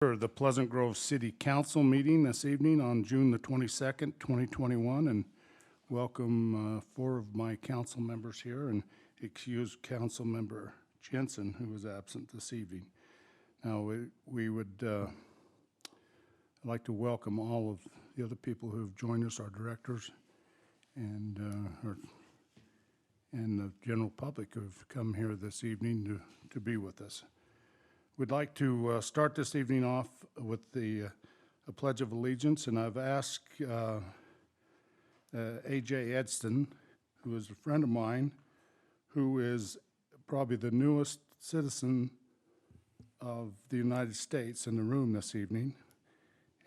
The Pleasant Grove City Council meeting this evening on June the 22nd, 2021, and welcome 4 of my council members here and excuse Council Member Jensen, who was absent this evening. Now, we would like to welcome all of the other people who have joined us, our directors and the general public who have come here this evening to be with us. We'd like to start this evening off with a Pledge of Allegiance, and I've asked A.J. Edston, who is a friend of mine, who is probably the newest citizen of the United States in the room this evening,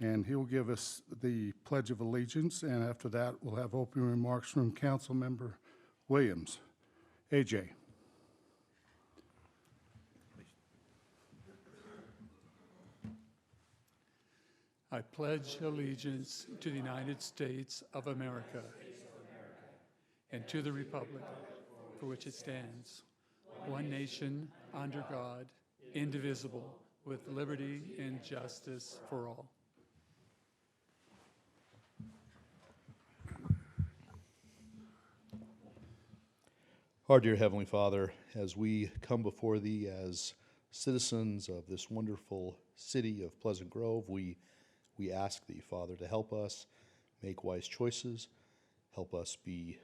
and he'll give us the Pledge of Allegiance, and after that we'll have opening remarks from Council Member Williams. A.J. I pledge allegiance to the United States of America and to the republic for which it stands, one nation, under God, indivisible, with liberty and justice for all. Our dear Heavenly Father, as we come before Thee as citizens of this wonderful city of Pleasant Grove, we ask Thee, Father, to help us make wise choices, help us be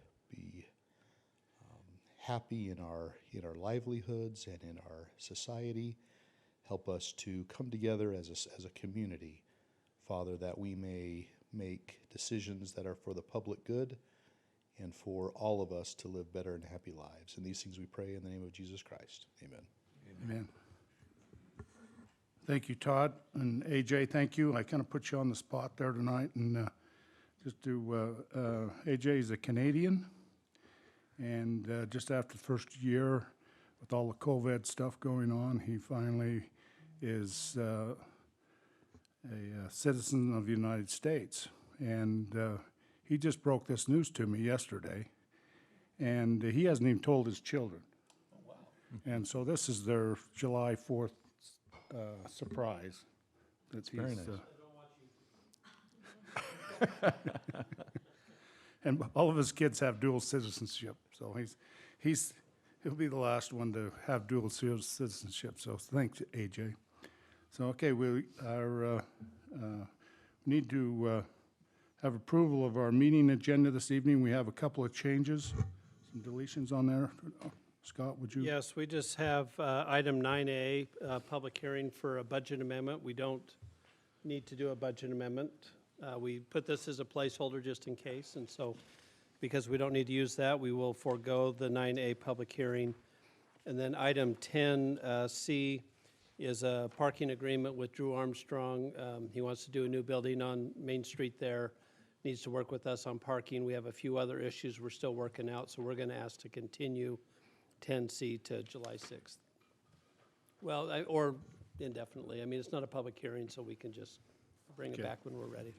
happy in our livelihoods and in our society. Help us to come together as a community, Father, that we may make decisions that are for the public good and for all of us to live better and happy lives. And these things we pray in the name of Jesus Christ. Amen. Amen. Thank you, Todd. And AJ, thank you. I kind of put you on the spot there tonight. And AJ is a Canadian. And just after the first year, with all the COVID stuff going on, he finally is a citizen of the United States. And he just broke this news to me yesterday. And he hasn't even told his children. Oh, wow. And so this is their July 4th surprise. That's very nice. And all of his kids have dual citizenship, so he'll be the last one to have dual citizenship. So thanks, AJ. So okay, we need to have approval of our meeting agenda this evening. We have a couple of changes, some deletions on there. Scott, would you? Yes, we just have item 9A, public hearing for a budget amendment. We don't need to do a budget amendment. We put this as a placeholder just in case, and so because we don't need to use that, we will forego the 9A public hearing. And then item 10C is a parking agreement with Drew Armstrong. He wants to do a new building on Main Street there. Needs to work with us on parking. We have a few other issues we're still working out, so we're going to ask to continue 10C to July 6th. Well, or indefinitely. I mean, it's not a public hearing, so we can just bring it back when we're ready.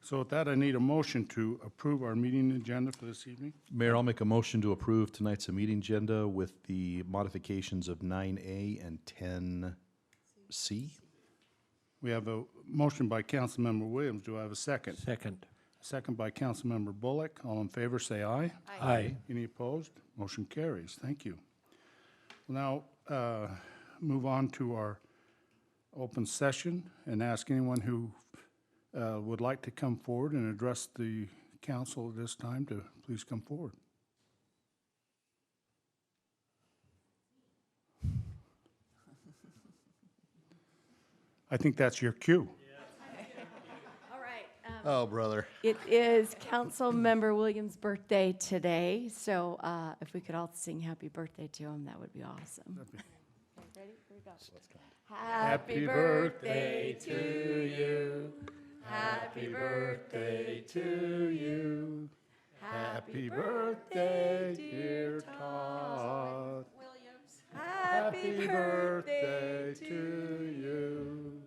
So with that, I need a motion to approve our meeting agenda for this evening. Mayor, I'll make a motion to approve tonight's meeting agenda with the modifications of 9A and 10C. We have a motion by Councilmember Williams. Do I have a second? Second. Second by Councilmember Bullock. All in favor, say aye. Aye. Any opposed? Motion carries. Thank you. We'll now move on to our open session and ask anyone who would like to come forward and address the council at this time to please come forward. I think that's your cue. Oh, brother. It is Councilmember Williams' birthday today, so if we could all sing happy birthday to him, that would be awesome. Okay, ready? Here we go. Happy birthday to you. Happy birthday to you. Happy birthday, dear Todd. Williams. Happy birthday to you.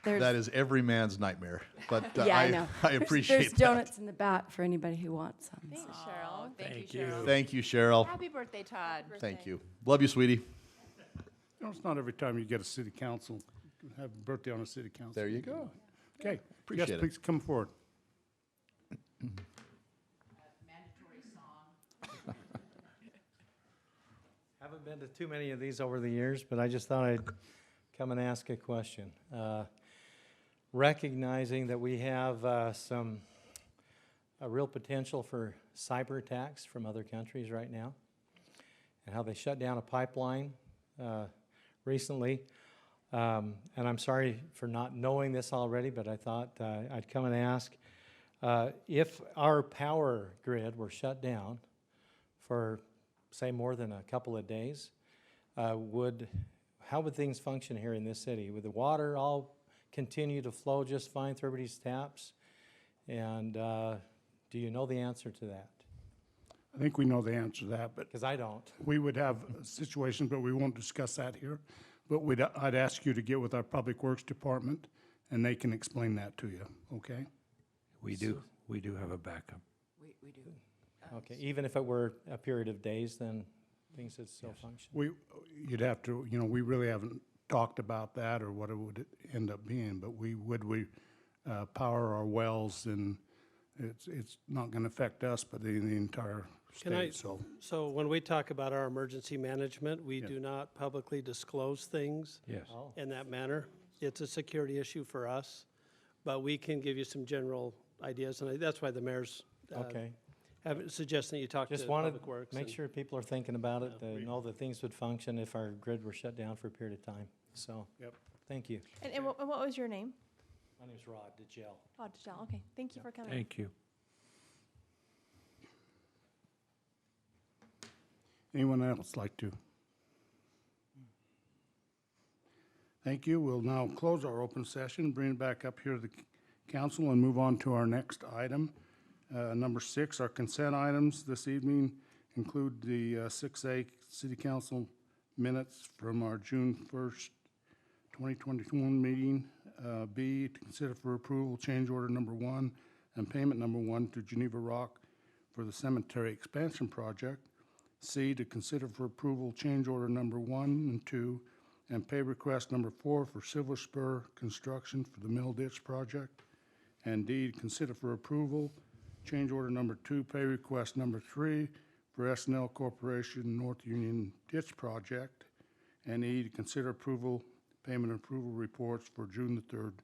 That is every man's nightmare. but Yeah, I know. I There's appreciate that. donuts in the back for anybody who wants some. Thanks, so. Cheryl. Thank you. Cheryl. Thank you, Cheryl. Happy birthday, Todd. Thank you. Love you, sweetie. You know, it's not every time you get a city council, have a birthday on a city council. There you go. Okay. Appreciate Yes, it. please come forward. Haven't been to too many of these over the years, but I just thought I'd come and ask a question. Recognizing that we have a real potential for cyber attacks from other countries right now, and how they shut down a pipeline recently. And I'm sorry for not knowing this already, but I thought I'd come and ask, if our power grid were shut down for, say, more than a couple of days, how would things function here in this city? Would the water all continue to flow just fine through everybody's taps? And do you know the answer to that? I think we know the answer to that, but Because I don't. we would have situations, but we won't discuss that here. But I'd ask you to get with our Public Works Department, and they can explain that to you, okay? We do have a backup. We do. Okay, even if it were a period of days, then things would still function? You'd have to, we really haven't talked about that or what it would end up being, but we power our wells, and it's not gonna affect us, but the entire Can I- state, so. So when we talk about our emergency management, we do not publicly disclose things Yes. Oh, in that manner. It's a security issue for us, but we can give you some general ideas, and that's why the mayor's okay. suggesting you talk to Just wanted Public Works. to make and- sure people are thinking about it, to know that things would function if our grid were shut down for a period of time. So, Yep. thank you. And what was your name? My name's Rod DeGel. Oh, Michelle. Okay, thank you for coming. Thank you. Anyone else like to? Thank you. We'll now close our open session, bring it back up here to the council, and move on to our next item. Number 6, our consent items this evening include the 6A City Council minutes from our June 1st, 2021 meeting. B, to consider for approval change order number 1 and payment number 1 to Geneva Rock for the cemetery expansion project. C, to consider for approval change order number 1 and 2 and pay request number 4 for Silver Spur construction for the Mill Ditch project. And D, to consider for approval change order number 2, pay request number 3 for S&L Corporation North Union Ditch project. And E, to consider approval, payment approval reports for June the 3rd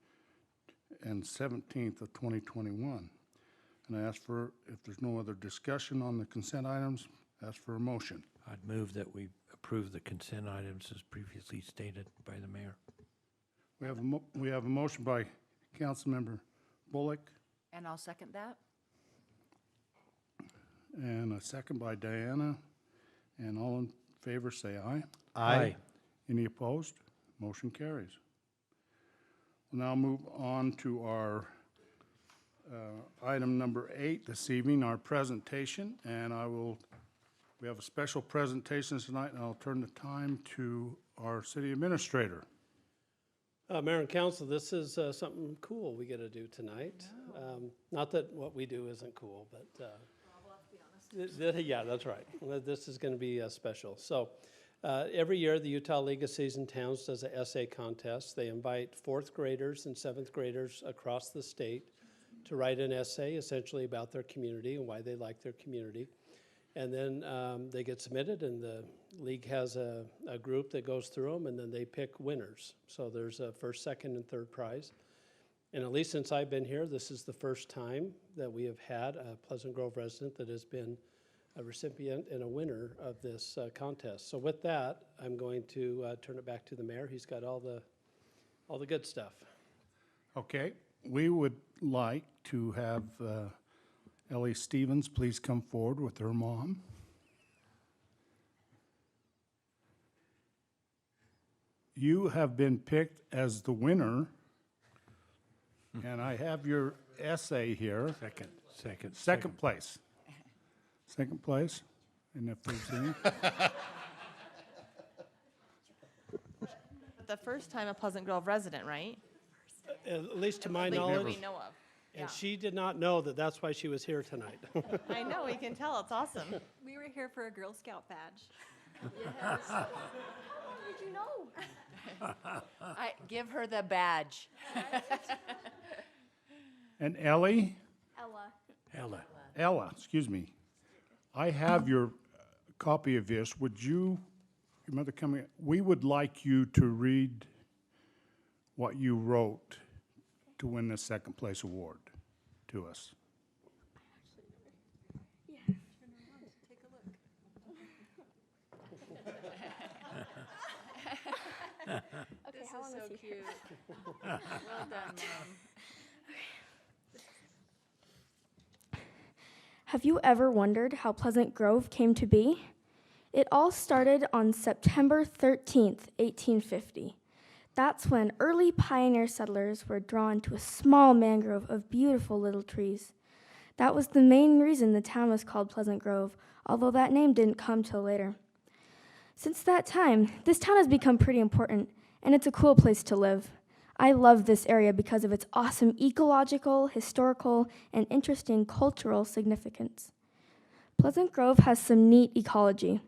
and 17th of 2021. And I ask for, if there's no other discussion on the consent items, ask for a motion. I'd move that we approve the consent items as previously stated by the mayor. We have a motion by Councilmember Bullock And I'll second that. and a second by Diana. And all in favor, say aye. Aye. Any opposed? Motion carries. We'll now move on to our item number 8 this evening, our presentation. And we have a special presentation tonight, and I'll turn the time to our city administrator. Mayor and council, this is something cool we get to do tonight. Not that what we do isn't cool, but. Yeah, that's right. This is going to be special. So every year, the Utah League of Seasoned Towns does an essay contest. They invite 4th graders and 7th graders across the state to write an essay essentially about their community and why they like their community. And then they get submitted, and the league has a group that goes through them, and then they pick winners. So there's a first, second, and third prize. And at least since I've been here, this is the first time that we have had a Pleasant Grove resident that has been a recipient and a winner of this contest. So with that, I'm going to turn it back to the mayor. He's got all the good stuff. Okay, we would like to have Ellie Stevens please come forward with her mom. You have been picked as the winner, and I have your essay here. Second place. Second place, and if there's any. The first time a Pleasant Grove resident, right? at least to my Like, knowledge. we know of. Yeah. And she did not know that that's why she was here tonight. I know, we can tell, it's awesome. We were here for a Girl Scout badge. How did you know? Give her the badge. And Ellie? Ella. Ella, excuse me. I have your copy of this. Would you, your mother coming, we would like you to read what you wrote to win the second place award to us. This is so cute. Well done, Mom. Have you ever wondered how Pleasant Grove came to be? It all started on September 13th, 1850. That's when early pioneer settlers were drawn to a small mangrove of beautiful little trees. That was the main reason the town was called Pleasant Grove, although that name didn't come till later. Since that time, this town has become pretty important, and it's a cool place to live. I love this area because of its awesome ecological, historical, and interesting cultural significance. Pleasant Grove has some neat ecology.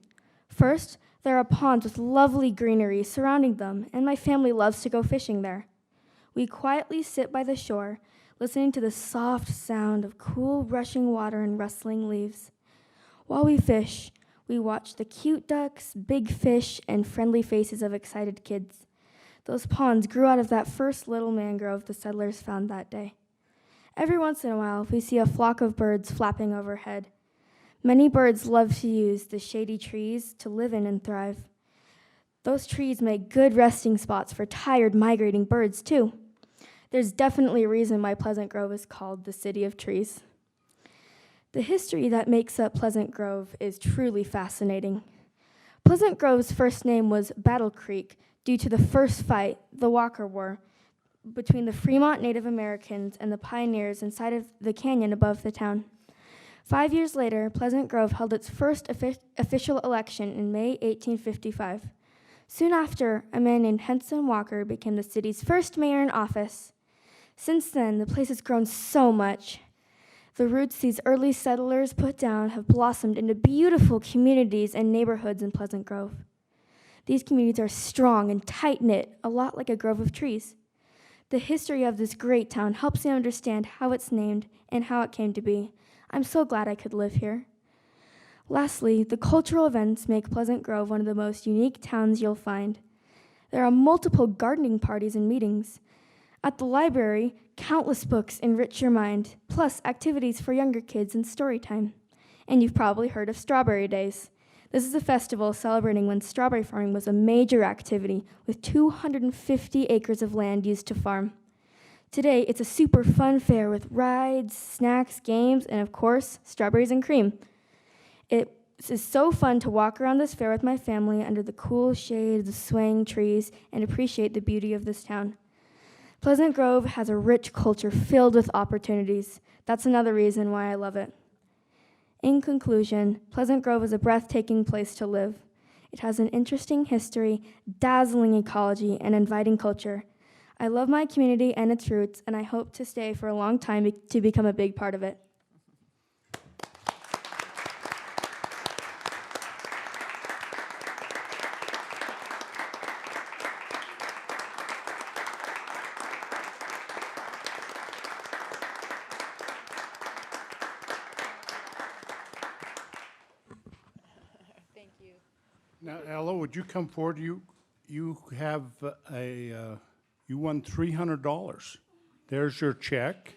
First, there are ponds with lovely greenery surrounding them, and my family loves to go fishing there. We quietly sit by the shore, listening to the soft sound of cool rushing water and rustling leaves. While we fish, we watch the cute ducks, big fish, and friendly faces of excited kids. Those ponds grew out of that first little mangrove the settlers found that day. Every once in a while, we see a flock of birds flapping overhead. Many birds love to use the shady trees to live in and thrive. Those trees make good resting spots for tired migrating birds, too. There's definitely a reason why Pleasant Grove is called the City of Trees. The history that makes up Pleasant Grove is truly fascinating. Pleasant Grove's first name was Battle Creek due to the first fight, the Walker War, between the Fremont Native Americans and the pioneers inside of the canyon above the town. 5 years later, Pleasant Grove held its first official election in May 1855. Soon after, a man named Henson Walker became the city's first mayor in office. Since then, the place has grown so much. The roots these early settlers put down have blossomed into beautiful communities and neighborhoods in Pleasant Grove. These communities are strong and tight-knit, a lot like a grove of trees. The history of this great town helps you understand how it's named and how it came to be. I'm so glad I could live here. Lastly, the cultural events make Pleasant Grove one of the most unique towns you'll find. There are multiple gardening parties and meetings. At the library, countless books enrich your mind, plus activities for younger kids and story time. And you've probably heard of Strawberry Days. This is a festival celebrating when strawberry farming was a major activity with 250 acres of land used to farm. Today, it's a super fun fair with rides, snacks, games, and of course, strawberries and cream. It is so fun to walk around this fair with my family under the cool shade of the swaying trees and appreciate the beauty of this town. Pleasant Grove has a rich culture filled with opportunities. That's another reason why I love it. In conclusion, Pleasant Grove is a breathtaking place to live. It has an interesting history, dazzling ecology, and inviting culture. I love my community and its roots, and I hope to stay for a long time to become a big part of it. Thank you. Now, Ella, would you come forward? You have you won $300. There's your check.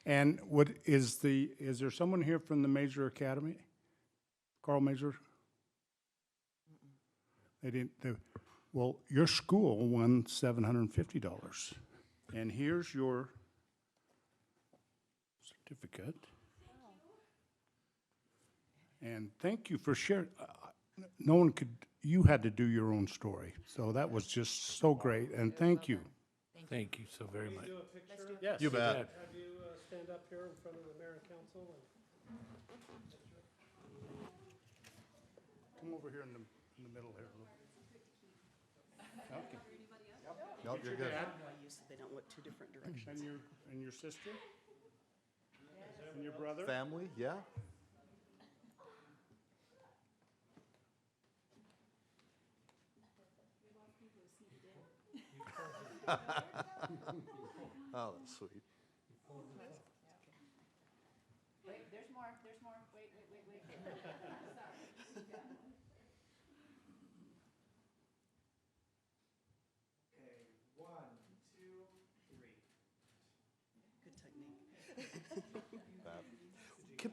And is there someone here from the Mazer Academy? Carl Mazer? They didn't. Well, your school won $750. And here's your certificate. And thank you for sharing. No one could, you had to do your own story. So that was just so great, and thank you. Thank you so very much. Yes. You bet. Have you stand up here in front of the mayor and council? Come over here in the middle here. Okay. Nope, you're good. so they don't look two different directions. And your sister? And your brother? Family, yeah. Oh, that's sweet. Wait, there's more, wait. Good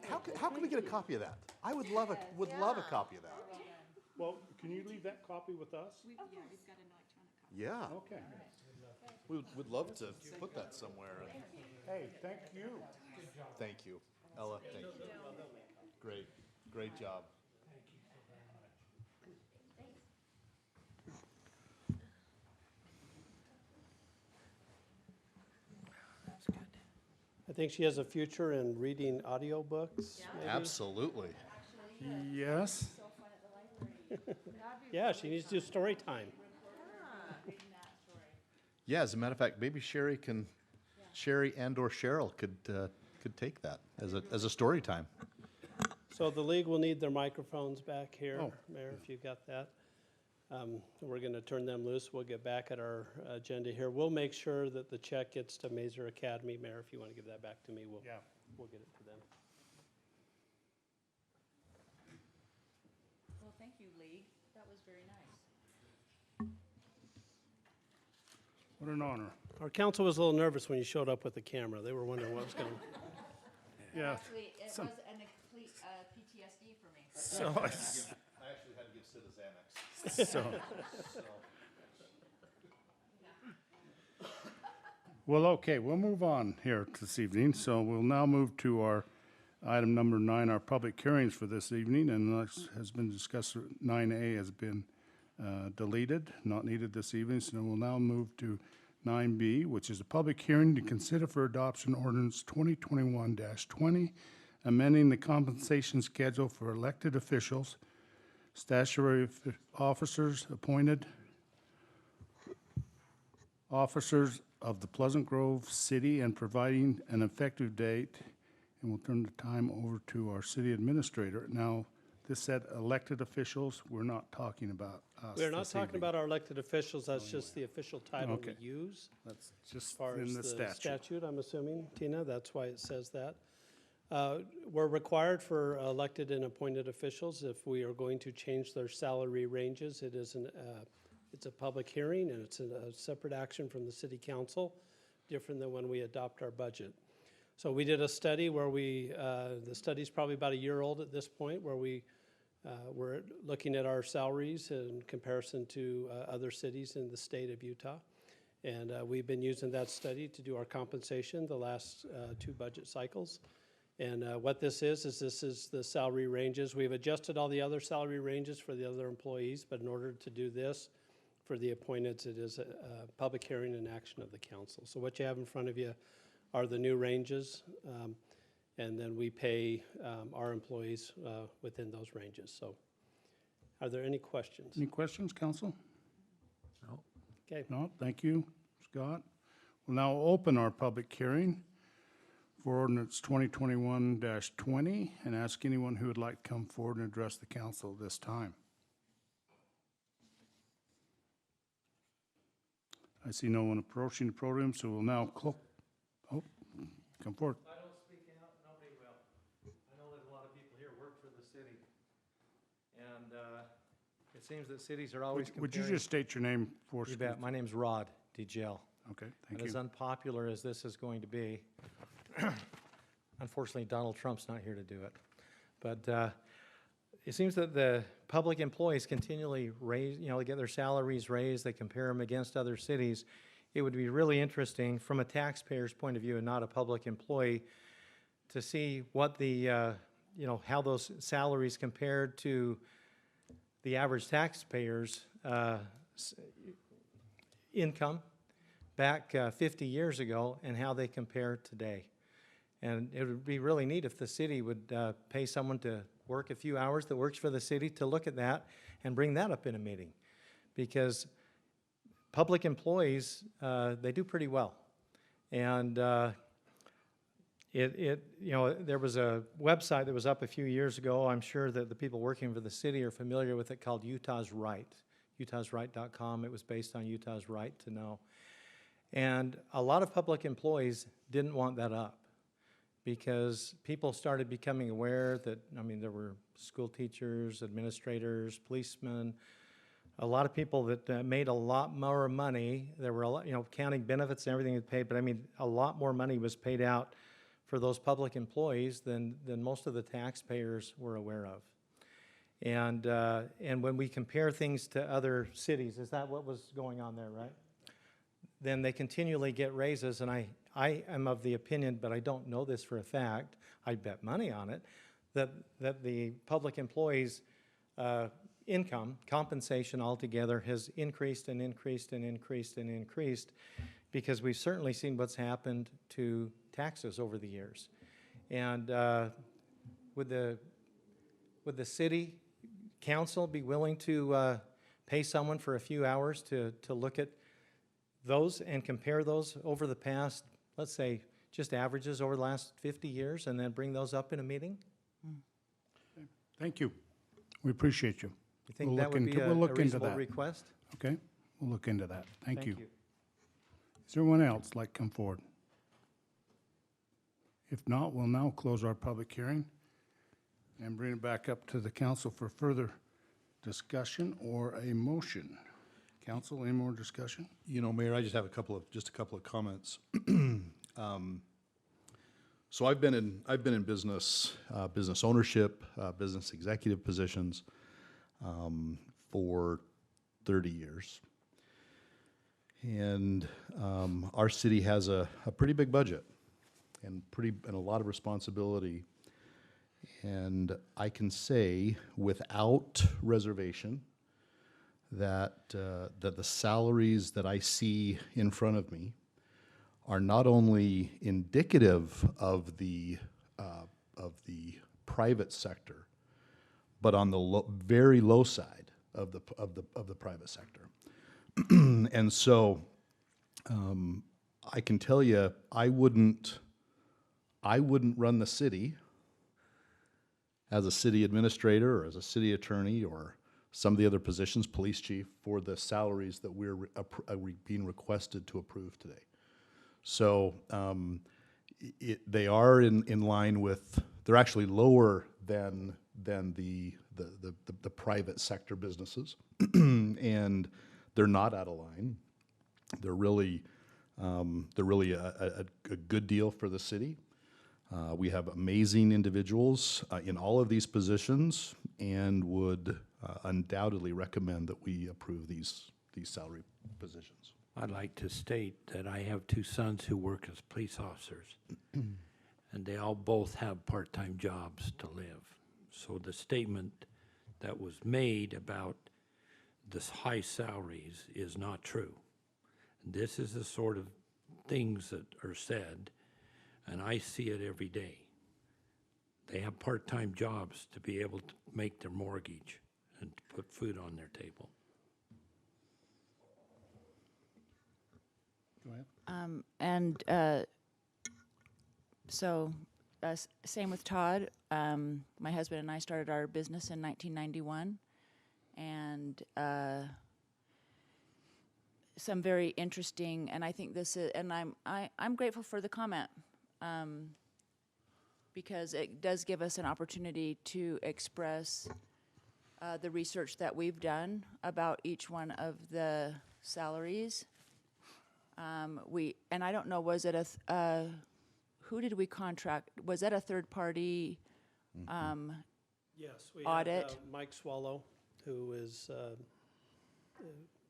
technique. How can we get a copy of that? I would love a copy of that. Well, can you leave that copy with us? We've got an electronic copy. Yeah, Okay. we'd love to put that somewhere. Hey, thank you. Thank you, Ella, thank you. Great job. I think she has a future in reading audiobooks, maybe? Absolutely. Yes. Yeah, she needs to do story time. Yeah, as a matter of fact, maybe Sherry and or Cheryl could take that as a story time. So the league will need their microphones back here, Oh. Mayor, if you've got that. We're going to turn them loose. We'll get back at our agenda here. We'll make sure that the check gets to Mazer Academy. Mayor, if you want to give that back to me, we'll get it to them. Well, thank you, League. That was very nice. What an honor. Our council was a little nervous when you showed up with the camera. They were wondering what was going on. Yeah. Actually, it was an complete PTSD for me. So, I actually had to give Sid a Xanax. so. Well, okay, we'll move on here this evening. So we'll now move to our item number 9, our public hearings for this evening. And as has been discussed, 9A has been deleted, not needed this evening. So we'll now move to 9B, which is a public hearing to consider for adoption ordinance 2021-20, amending the compensation schedule for elected officials, statutory officers, appointed officers of the Pleasant Grove City, and providing an effective date. And we'll turn the time over to our city administrator. Now, this said elected officials. We're not talking about us. We're not this talking evening. about our elected officials. That's just the official title we Okay. use. That's As just far in as the statute. statute, I'm assuming, Tina, that's why it says that. We're required for elected and appointed officials, if we are going to change their salary ranges, it's a public hearing, and it's a separate action from the city council, different than when we adopt our budget. So we did a study where the study's probably about a year old at this point, where we're looking at our salaries in comparison to other cities in the state of Utah. And we've been using that study to do our compensation the last 2 budget cycles. And what this is the salary ranges. We've adjusted all the other salary ranges for the other employees, but in order to do this, for the appointeds, it is a public hearing and action of the council. So what you have in front of you are the new ranges, and then we pay our employees within those ranges. So are there any questions? Any questions, council? No. Okay. No, thank you, Scott. We'll now open our public hearing for ordinance 2021-20 and ask anyone who would like to come forward and address the council at this time. I see no one approaching the podium, so we'll now come forward. If I don't speak out, nobody will. I know that a lot of people here work for the city. And it seems that cities are always comparing. Would you just state your name for us? You bet. My name's Rod DeGel. Okay, And thank as you. unpopular as this is going to be, unfortunately, Donald Trump's not here to do it. But it seems that the public employees continually raise, they get their salaries raised, they compare them against other cities. It would be really interesting from a taxpayer's point of view and not a public employee to see what the, how those salaries compared to the average taxpayer's income back 50 years ago and how they compare today. And it would be really neat if the city would pay someone to work a few hours that works for the city to look at that and bring that up in a meeting. Because public employees, they do pretty well. And there was a website that was up a few years ago. I'm sure that the people working for the city are familiar with it, called Utah's Right, utahsright.com. It was based on Utah's Right to Know. And a lot of public employees didn't want that up because people started becoming aware that, I mean, there were school teachers, administrators, policemen, a lot of people that made a lot more money. There were a lot, counting benefits and everything that paid, but I mean, a lot more money was paid out for those public employees than most of the taxpayers were aware of. And when we compare things to other cities, is that what was going on there, right? Then they continually get raises, and I am of the opinion, but I don't know this for a fact, I'd bet money on it, that the public employees' income, compensation altogether has increased and increased and increased and increased, because we've certainly seen what's happened to taxes over the years. And would the city council be willing to pay someone for a few hours to look at those and compare those over the past, let's say, just averages over the last 50 years, and then bring those up in a meeting? Thank you. We appreciate you. You think We'll that look would be into- a we'll look into reasonable that. request? Okay, we'll look into that. Thank you. Is there anyone else like to come forward? If not, we'll now close our public hearing and bring it back up to the council for further discussion or a motion. Council, any more discussion? Mayor, I just have a couple of comments. So I've been in business, business ownership, business executive positions for 30 years. And our city has a pretty big budget and a lot of responsibility. And I can say without reservation that the salaries that I see in front of me are not only indicative of the private sector, but on the very low side of the private sector. And so I can tell you, I wouldn't run the city as a city administrator or as a city attorney or some of the other positions, police chief, for the salaries that we're being requested to approve today. So they are in line with, they're actually lower than the private sector businesses, and they're not out of line. They're really a good deal for the city. We have amazing individuals in all of these positions, and would undoubtedly recommend that we approve these salary positions. I'd like to state that I have two sons who work as police officers, and they all both have part-time jobs to live. So the statement that was made about the high salaries is not true. This is the sort of things that are said, and I see it every day. They have part-time jobs to be able to make their mortgage and to put food on their table. Go ahead. Same with Todd. My husband and I started our business in 1991, and some very interesting. And I think this is, and I'm grateful for the comment, because it does give us an opportunity to express the research that we've done about each one of the salaries. And I don't know, was it who did we contract? Was that a third party? Yes, we Audit. had Mike Swallow, who is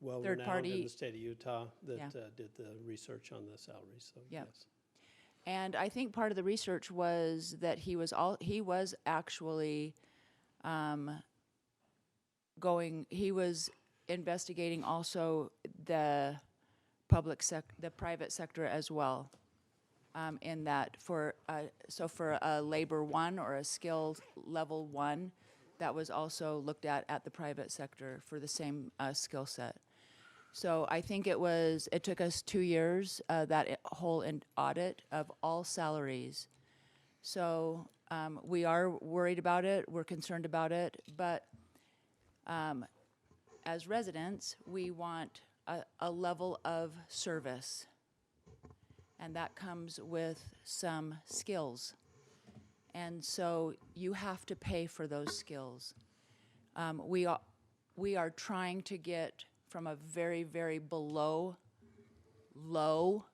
well Third renowned party. in the state of Utah, that Yeah. did the research on the salaries. So Yep. yes. And I think part of the research was that he was actually he was investigating also the the private sector as well. In that for a labor one or a skilled level one, that was also looked at the private sector for the same skill set. So I think it took us 2 years, whole audit of all salaries. So we are worried about it, we're concerned about it, but as residents, we want a level of service. And that comes with some skills. And so you have to pay for those skills. We are trying to get from a very, very low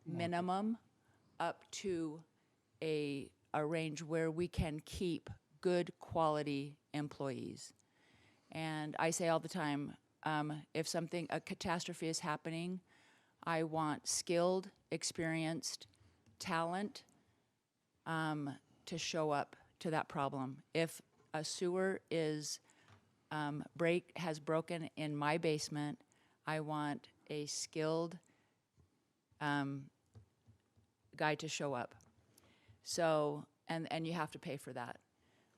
minimum up to a range where we can keep good quality employees. And I say all the time, if a catastrophe is happening, I want skilled, experienced talent to show up to that problem. If a sewer has broken in my basement, I want a skilled guy to show up. So, and you have to pay for that.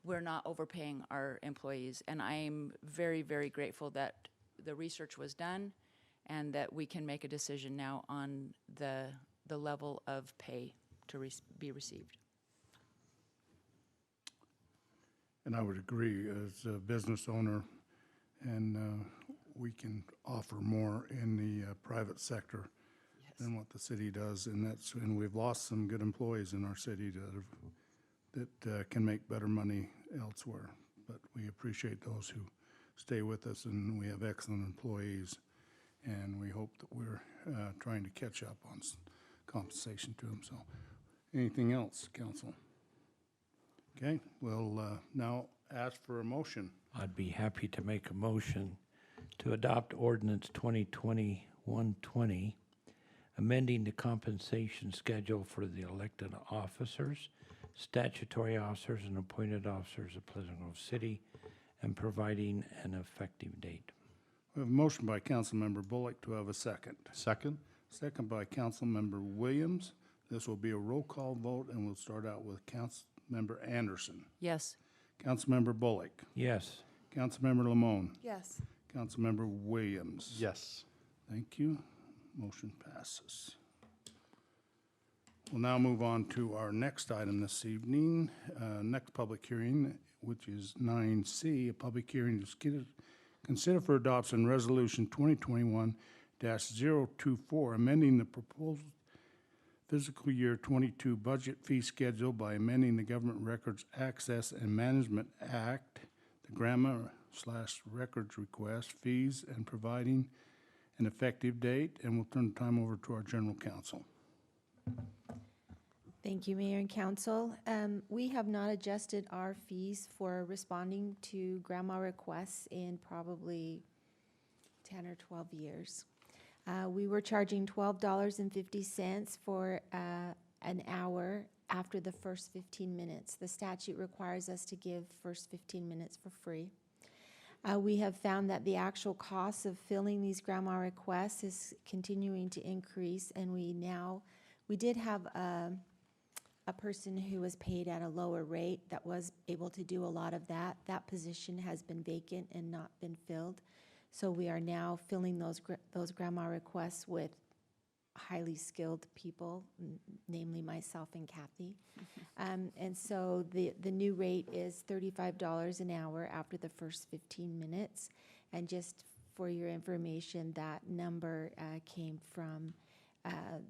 We're not overpaying our employees, and I'm very, very grateful that the research was done and that we can make a decision now on the level of pay to be received. And I would agree, as a business owner, and we can offer more in the private sector than what the city does, and we've lost some good employees in our city that can make better money elsewhere. But we appreciate those who stay with us, and we have excellent employees, and we hope that we're trying to catch up on compensation to them. So, anything else, council? Okay, we'll now ask for a motion. I'd be happy to make a motion to adopt ordinance 2020-120, amending the compensation schedule for the elected officers, statutory officers, and appointed officers of Pleasant Grove City, and providing an effective date. We have a motion by Councilmember Bullock. To have a second? Second? Second by Councilmember Williams. This will be a roll call vote, and we'll start out with Councilmember Anderson. Yes. Councilmember Bullock. Yes. Councilmember Lamone. Yes. Councilmember Williams. Yes. Thank you. Motion passes. We'll now move on to our next item this evening, next public hearing, which is 9C, a public hearing to consider for adoption Resolution 2021-024, amending the proposed fiscal year 22 budget fee schedule by amending the Government Records Access and Management Act, the grammar/records request fees, and providing an effective date. And we'll turn the time over to our General Counsel. Thank you, Mayor and Council. We have not adjusted our fees for responding to grandma requests in probably 10 or 12 years. We were charging $12.50 for an hour after the first 15 minutes. The statute requires us to give first 15 minutes for free. We have found that the actual cost of filling these grandma requests is continuing to increase, and we did have a person who was paid at a lower rate that was able to do a lot of that. That position has been vacant and not been filled. So we are now filling those grandma requests with highly skilled people, namely myself and Kathy. And so the new rate is $35 an hour after the first 15 minutes. And just for your information, that number came from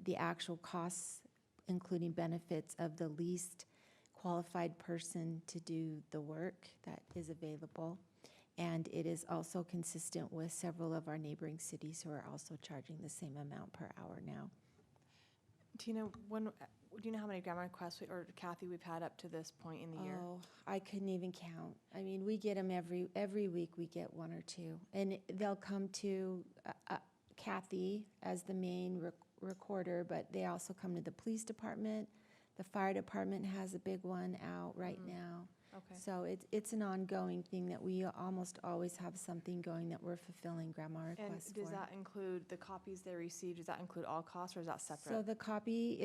the actual costs, including benefits of the least qualified person to do the work that is available. And it is also consistent with several of our neighboring cities who are also charging the same amount per hour now. Do you know how many grandma requests, or Kathy, we've had up to this point in the year? Oh, I couldn't even count. I mean, we get them every week. We get one or two, and they'll come to Kathy as the main recorder, but they also come to the police department. The fire department has a big one out right now. Okay. So it's an ongoing thing that we almost always have something going that we're fulfilling grandma requests for. And does that include the copies they receive? Does that include all costs, or is that separate? So the copy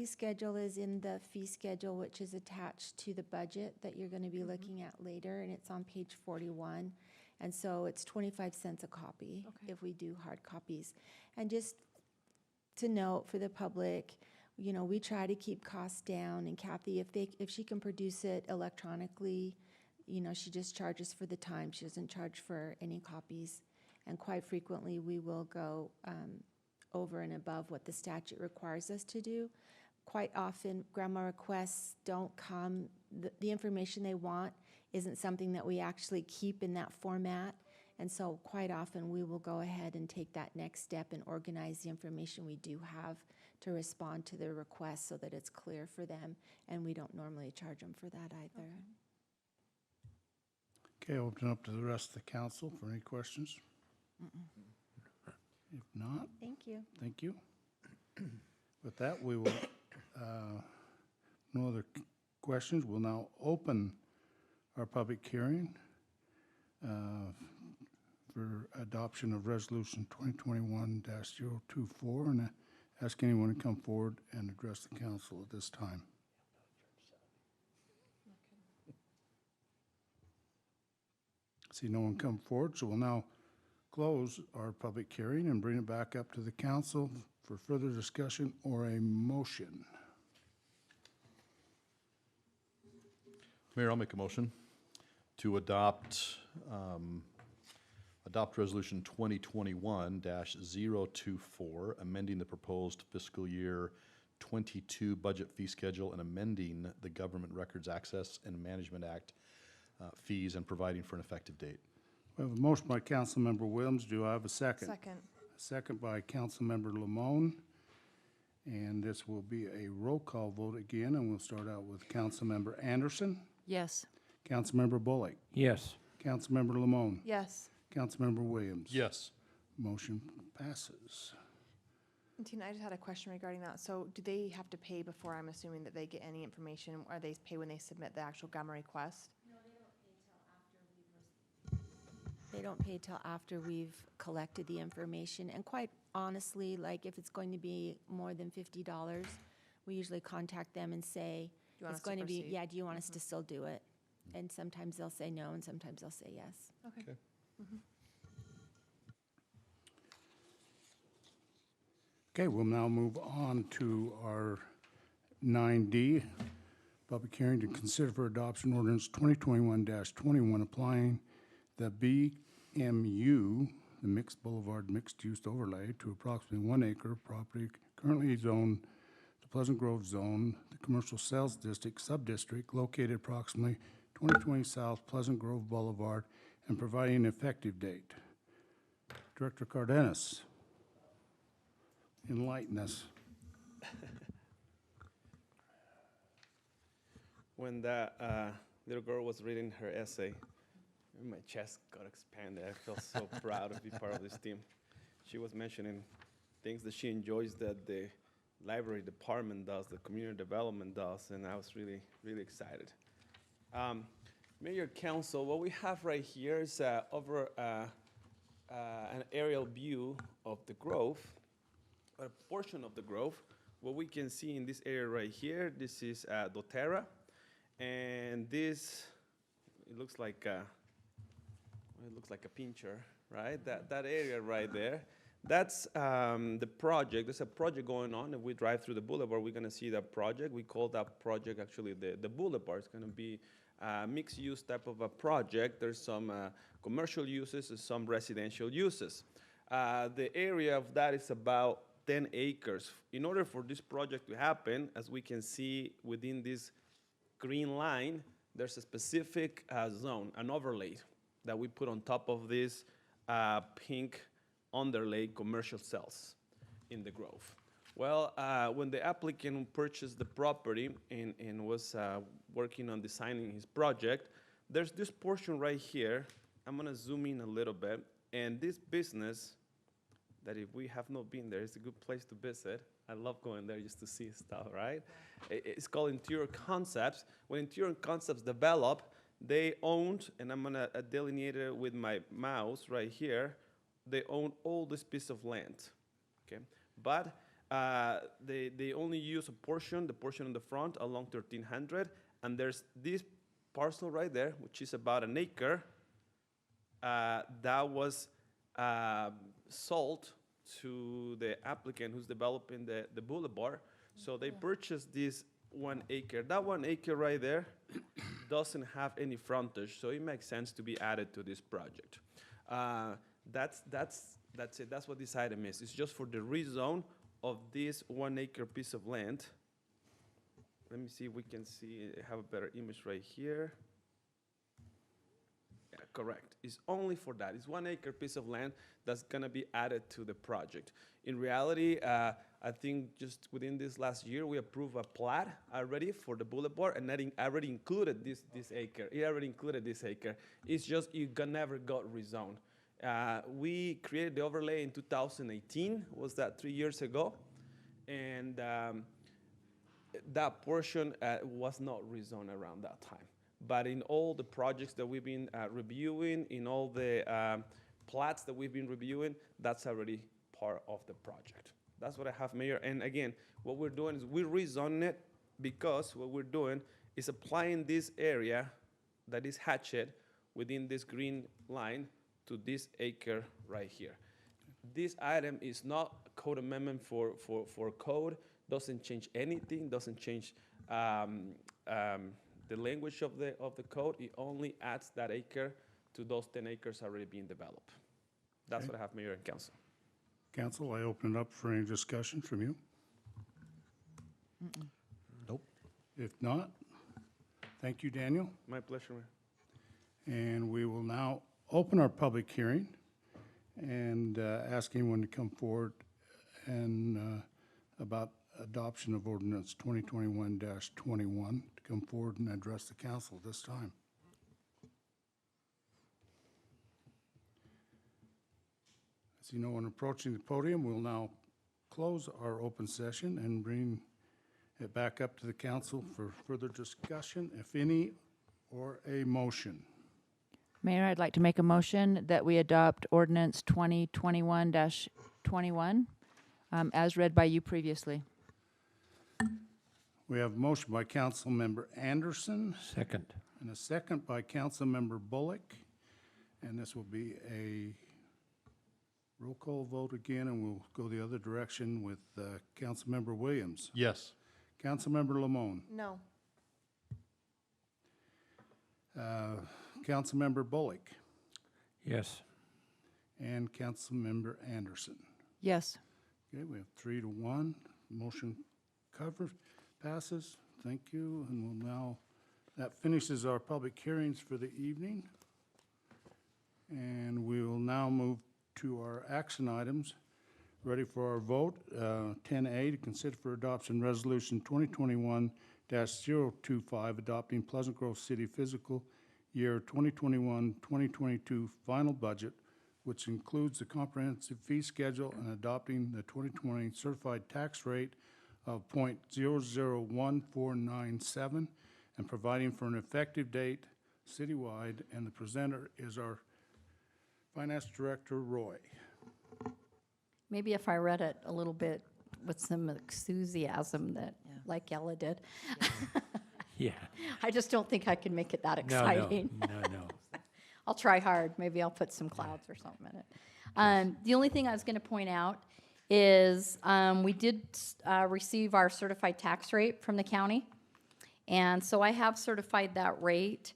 schedule is in the fee schedule, which is attached to the budget that you're going to be looking at later, and it's on page 41. And so it's 25 cents a copy Okay. if we do hard copies. And just to note for the public, you know, we try to keep costs down, and Kathy, if she can produce it electronically, you know, she just charges for the time. She doesn't charge for any copies. And quite frequently, we will go over and above what the statute requires us to do. Quite often, grandma requests don't come, the information they want isn't something that we actually keep in that format. And so quite often, we will go ahead and take that next step and organize the information we do have to respond to their request so that it's clear for them, and we don't normally charge them for that either. Okay, open up to the rest of the council for any questions. If not, Thank you. thank you. With that, we will, no other questions. We'll now open our public hearing for adoption of Resolution 2021-024, and ask anyone to come forward and address the council at this time. See no one come forward, so we'll now close our public hearing and bring it back up to the council for further discussion or a motion. Mayor, I'll make a motion to adopt Resolution 2021-024, amending the proposed fiscal year 22 budget fee schedule and amending the Government Records Access and Management Act fees and providing for an effective date. We have a motion by Councilmember Williams. Do I have a second? Second. A second by Councilmember Lamone. And this will be a roll call vote again, and we'll start out with Councilmember Anderson, Yes. Councilmember Bullock, Yes. Councilmember Lamone, Yes. Councilmember Williams. Yes. Motion passes. And Tina, I just had a question regarding that. So do they have to pay before, I'm assuming, that they get any information? Or they pay when they submit the actual gamma request? They don't pay till after we've collected the information. And quite honestly, like if it's going to be more than $50, we usually contact them and say, Do you want it's us to going to be, proceed? yeah, do you want us to still do it? And sometimes they'll say no, and sometimes they'll say yes. Okay. Okay, we'll now move on to our 9D, public hearing to consider for adoption ordinance 2021-21, applying the BMU, the Mixed Boulevard Mixed Use Overlay, to approximately 1 acre property currently zoned the Pleasant Grove Zone, the Commercial Sales District, Sub-District, located approximately 2020 South Pleasant Grove Boulevard, and providing an effective date. Director Cardenas, enlighten us. When that little girl was reading her essay, my chest got expanded. I felt so proud to be part of this team. She was mentioning things that she enjoys that the library department does, the community development does, and I was really, really excited. Mayor, Council, what we have right here is over an aerial view of the Grove, a portion of the Grove. What we can see in this area right here, this is doTERRA, and this, it looks like a pincher, right? That area right there, that's the project. There's a project going on. If we drive through the boulevard, we're gonna see that project. We call that project actually the boulevard. It's gonna be a mixed use type of a project. There's some commercial uses and some residential uses. The area of that is about 10 acres. In order for this project to happen, as we can see within this green line, there's a specific zone, an overlay that we put on top of this pink underlay commercial cells in the Grove. Well, when the applicant purchased the property and was working on designing his project, there's this portion right here. I'm gonna zoom in a little bit, and this business, that if we have not been there, it's a good place to visit. I love going there just to see stuff, right? It's called Interior Concepts. When Interior Concepts develop, they owned, and I'm gonna delineate it with my mouse right here, they own all this piece of land, okay? But they only use a portion, the portion in the front along 1300, and there's this parcel right there, which is about an acre, that was sold to the applicant who's developing the boulevard. So they purchased this 1 acre. That 1 acre right there doesn't have any frontage, so it makes sense to be added to this project. That's it. That's what this item is. It's just for the rezone of this 1 acre piece of land. Let me see if we can see, have a better image right here. Yeah, correct. It's only for that. It's 1 acre piece of land that's gonna be added to the project. In reality, I think just within this last year, we approved a plat already for the boulevard, and that already included this acre. It already included this acre. It's just never got rezoned. We created the overlay in 2018, was that 3 years ago? And that portion was not rezoned around that time. But in all the projects that we've been reviewing, in all the plats that we've been reviewing, that's already part of the project. That's what I have, Mayor. And again, what we're doing is we're rezoning it because what we're doing is applying this area that is hatched within this green line to this acre right here. This item is not a code amendment for code, doesn't change anything, doesn't change the language of the code. It only adds that acre to those 10 acres already being developed. That's Okay. what I have, Mayor and Council. Council, I open it up for any discussion from you. Nope. If not, thank you, Daniel. My pleasure, Mayor. And we will now open our public hearing and ask anyone to come forward and about adoption of ordinance 2021-21 to come forward and address the council this time. I see no one approaching the podium. We'll now close our open session and bring it back up to the council for further discussion, if any, or a motion. Mayor, I'd like to make a motion that we adopt ordinance 2021-21 as read by you previously. We have a motion by Councilmember Anderson Second. and a second by Councilmember Bullock. And this will be a roll call vote again, and we'll go the other direction with Councilmember Williams. Yes. Councilmember Lamone. No. Councilmember Bullock. Yes. And Councilmember Anderson. Yes. Okay, we have 3-1. Motion passes. Thank you. And we'll now, that finishes our public hearings for the evening. And we will now move to our action items. Ready for our vote. 10A, to consider for adoption resolution 2021-025, adopting Pleasant Grove City fiscal year 2021-2022 final budget, which includes the comprehensive fee schedule and adopting the 2020 certified tax rate of .001497 and providing for an effective date citywide. And the presenter is our Finance Director, Roy. Maybe if I read it a little bit with some enthusiasm that, like Ella did. Yeah. I just don't think I can make it that No, exciting. no. I'll try hard. Maybe I'll put some clouds or something in it. The only thing I was going to point out is we did receive our certified tax rate from the county. And so I have certified that rate.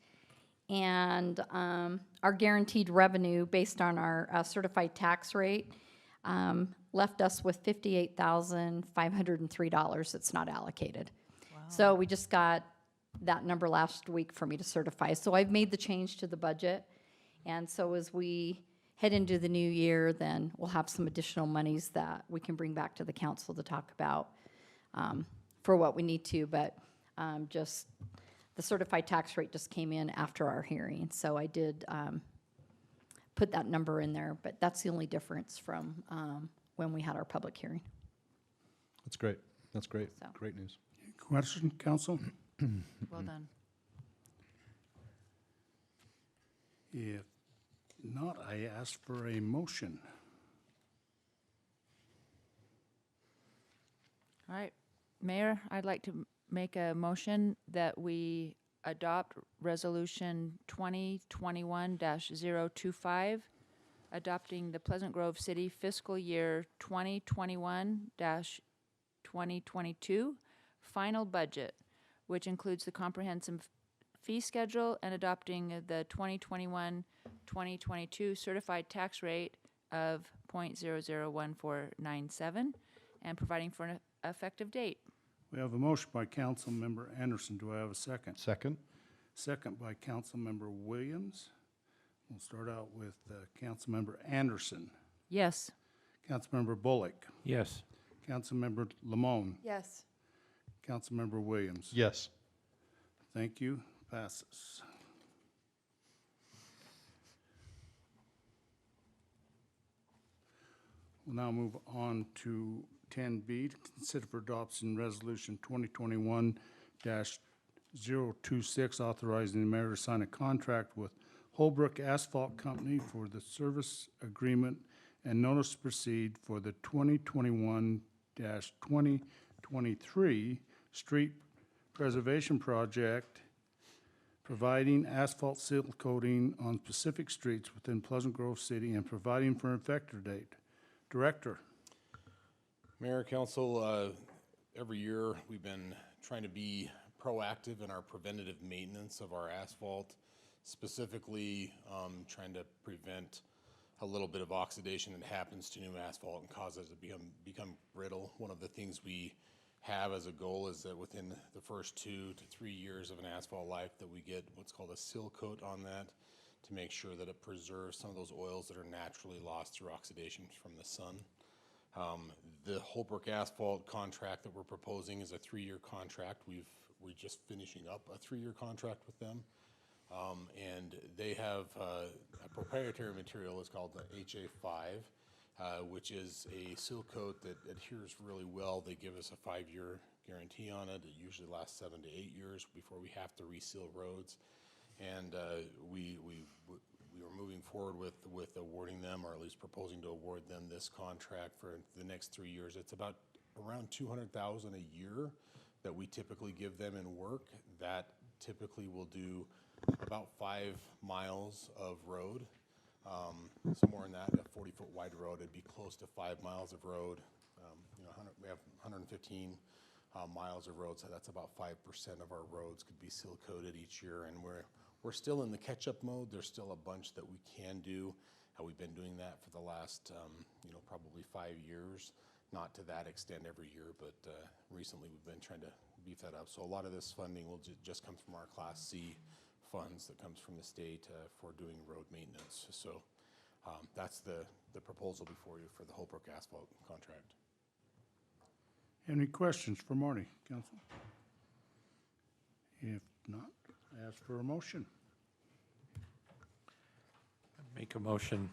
And our guaranteed revenue based on our certified tax rate left us with $58,503 that's not allocated. Wow. So we just got that number last week for me to certify. So I've made the change to the budget. And so as we head into the new year, then we'll have some additional monies that we can bring back to the council to talk about for what we need to. But just the certified tax rate just came in after our hearing. So I did put that number in there, but that's the only difference from when we had our public hearing. That's great. That's great. So. Great news. Question, Council? Well done. If not, I ask for a motion. All right. Mayor, I'd like to make a motion that we adopt Resolution 2021-025, adopting the Pleasant Grove City fiscal year 2021-2022 final budget, which includes the comprehensive fee schedule and adopting the 2021-2022 certified tax rate of .001497 and providing for an effective date. We have a motion by Councilmember Anderson. Do I have a second? Second? Second by Councilmember Williams. We'll start out with Councilmember Anderson, Yes. Councilmember Bullock, Yes. Councilmember Lamone, Yes. Councilmember Williams. Yes. Thank you. Passes. We'll now move on to 10B, to consider for adoption Resolution 2021-026, authorizing the mayor to sign a contract with Holbrook Asphalt Company for the service agreement and notice to proceed for the 2021-2023 street preservation project, providing asphalt seal coating on specific streets within Pleasant Grove City and providing for an effective date. Director. Mayor, Council, every year we've been trying to be proactive in our preventative maintenance of our asphalt, specifically trying to prevent a little bit of oxidation that happens to new asphalt and causes it to become brittle. One of the things we have as a goal is that within the first 2 to 3 years of an asphalt life that we get what's called a seal coat on that to make sure that it preserves some of those oils that are naturally lost through oxidation from the sun. The Holbrook Asphalt contract that we're proposing is a 3-year contract. We're just finishing up a 3-year contract with them. And they have a proprietary material, it's called the HA5, which is a seal coat that adheres really well. They give us a 5-year guarantee on it. It usually lasts 7 to 8 years before we have to reseal roads. And we are moving forward with awarding them, or at least proposing to award them this contract for the next 3 years. It's about around $200,000 a year that we typically give them in work. That typically will do about 5 miles of road. Somewhere in that, a 40-foot wide road, it'd be close to 5 miles of road. We have 115 miles of road, so that's about 5% of our roads could be seal coated each year, and we're still in the catch-up mode. There's still a bunch that we can do. We've been doing that for the last, probably 5 years. Not to that extent every year, but recently we've been trying to beef that up. So a lot of this funding will just come from our Class C funds that comes from the state for doing road maintenance. So that's the proposal before you for the Holbrook Asphalt contract. Any questions for Marty, Council? If not, I ask for a motion. Make a motion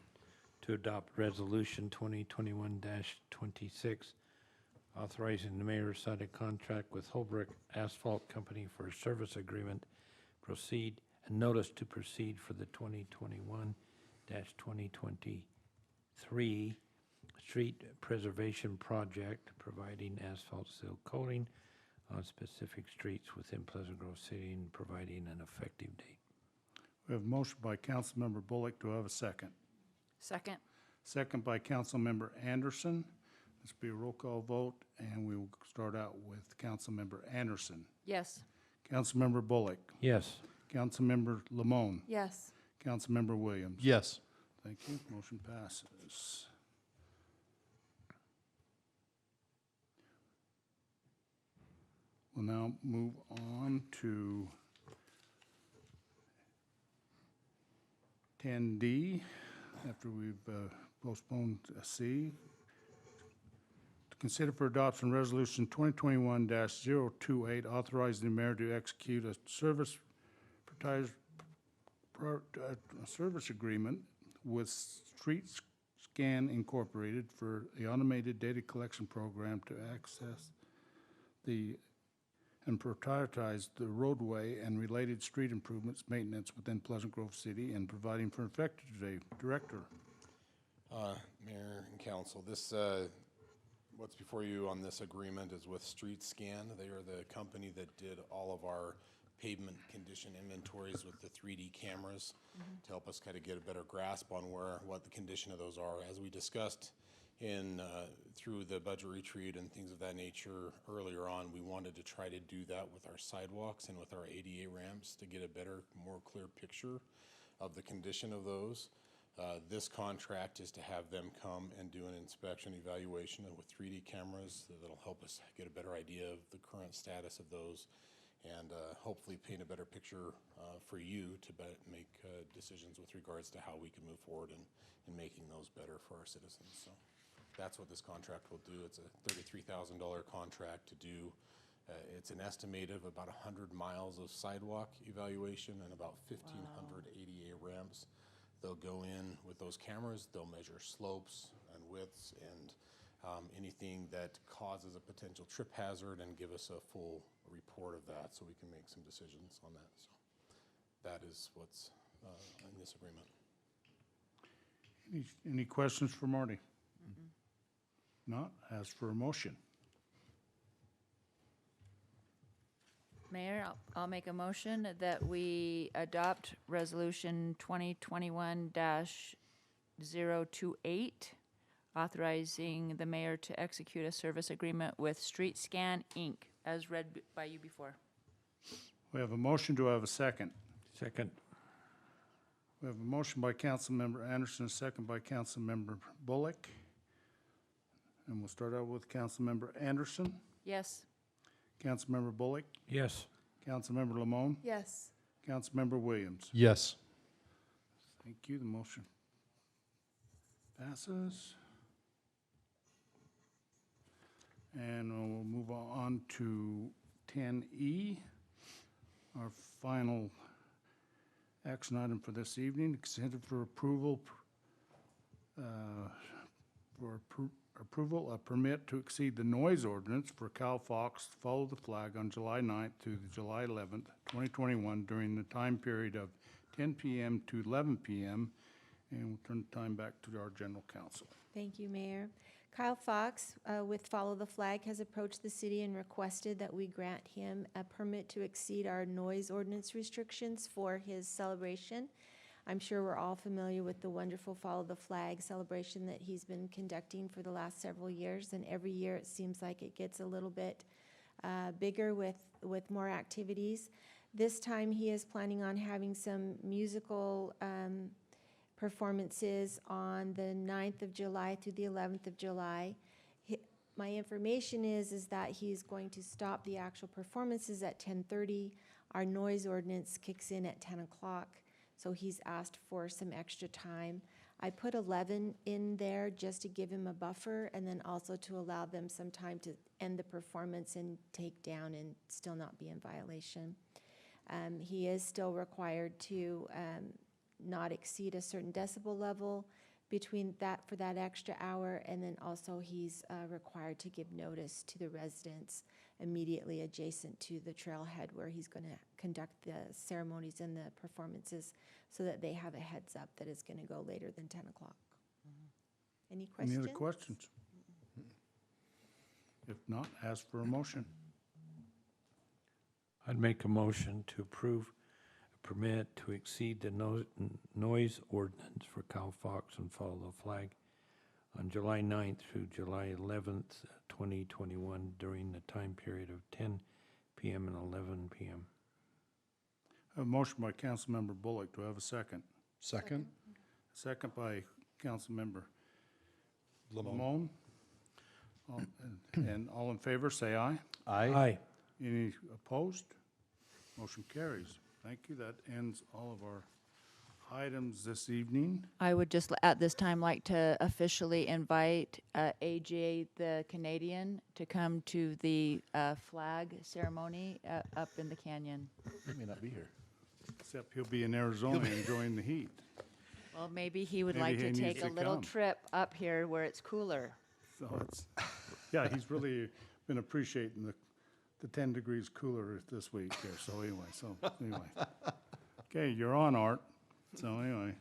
to adopt Resolution 2021-26, authorizing the mayor to sign a contract with Holbrook Asphalt Company for a service agreement, proceed, and notice to proceed for the 2021-2023 street preservation project, providing asphalt seal coating on specific streets within Pleasant Grove City and providing an effective date. We have a motion by Councilmember Bullock. Do I have a second? Second. Second by Councilmember Anderson. This will be a roll call vote, and we will start out with Councilmember Anderson. Yes. Councilmember Bullock. Yes. Councilmember Lamone. Yes. Councilmember Williams. Yes. Thank you. Motion passes. We'll now move on to 10D, after we've postponed C. To consider for adoption Resolution 2021-028, authorizing the mayor to execute a service agreement with Street Scan Incorporated for the automated data collection program to access and prioritize the roadway and related street improvements maintenance within Pleasant Grove City and providing for effective date. Director. Mayor and Council, this what's before you on this agreement is with Street Scan. They are the company that did all of our pavement condition inventories with the 3D cameras to help us kind of get a better grasp on what the condition of those are. As we discussed through the budget retreat and things of that nature earlier on, we wanted to try to do that with our sidewalks and with our ADA ramps to get a better, more clear picture of the condition of those. This contract is to have them come and do an inspection evaluation with 3D cameras that'll help us get a better idea of the current status of those and hopefully paint a better picture for you to make decisions with regards to how we can move forward in making those better for our citizens. So that's what this contract will do. It's a $33,000 contract to do. It's an estimate of about 100 miles of sidewalk evaluation and about 1,500 ADA ramps. They'll go in with those cameras, they'll measure slopes and widths and anything that causes a potential trip hazard and give us a full report of that so we can make some decisions on that. So that is what's in this agreement. Any questions for Marty? Not, ask for a motion. Mayor, I'll make a motion that we adopt Resolution 2021-028, authorizing the mayor to execute a service agreement with Street Scan, Inc., as read by you before. We have a motion. Do I have a second? Second. We have a motion by Councilmember Anderson, a second by Councilmember Bullock. And we'll start out with Councilmember Anderson, Yes. Councilmember Bullock, Yes. Councilmember Lamone, Yes. Councilmember Williams. Yes. Thank you. The motion passes. And we'll move on to 10E, our final action item for this evening, considered for approval, a permit to exceed the noise ordinance for Cal Fox to follow the flag on July 9th through July 11th, 2021, during the time period of 10 p.m. to 11 p.m. And we'll turn the time back to our general counsel. Thank you, Mayor. Kyle Fox with Follow the Flag has approached the city and requested that we grant him a permit to exceed our noise ordinance restrictions for his celebration. I'm sure we're all familiar with the wonderful Follow the Flag celebration that he's been conducting for the last several years, and every year it seems like it gets a little bit bigger with more activities. This time he is planning on having some musical performances on the 9th of July through the 11th of July. My information is that he's going to stop the actual performances at 10:30. Our noise ordinance kicks in at 10 o'clock, so he's asked for some extra time. I put 11 in there just to give him a buffer and then also to allow them some time to end the performance and take down and still not be in violation. He is still required to not exceed a certain decibel level between that for that extra hour, and then also he's required to give notice to the residents immediately adjacent to the trailhead where he's going to conduct the ceremonies and the performances so that they have a heads up that it's going to go later than 10 o'clock. Any questions? Any other questions? If not, ask for a motion. I'd make a motion to approve a permit to exceed the noise ordinance for Cal Fox and Follow the Flag on July 9th through July 11th, 2021, during the time period of 10 p.m. and 11 p.m. A motion by Councilmember Bullock. Do I have a second? Second? Second by Councilmember Lamone. And all in favor, say aye. Aye. Any opposed? Motion carries. Thank you. That ends all of our items this evening. I would just at this time like to officially invite AJ the Canadian to come to the flag ceremony up in the canyon. He may not be here. Except he'll be in Arizona enjoying the heat. Well, maybe he would Maybe like he to needs take to a little come. trip up here where it's cooler. So it's, yeah, he's really been appreciating the 10 degrees cooler this week here. So anyway. Okay, you're on, Art. So anyway,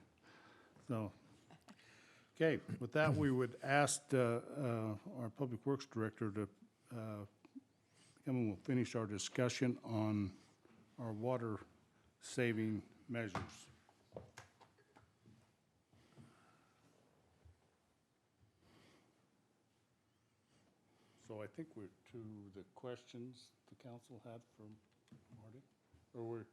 okay, with that, we would ask our Public Works Director to come and we'll finish our discussion on our water-saving measures. So I think we're to the questions the council had for Marty? Or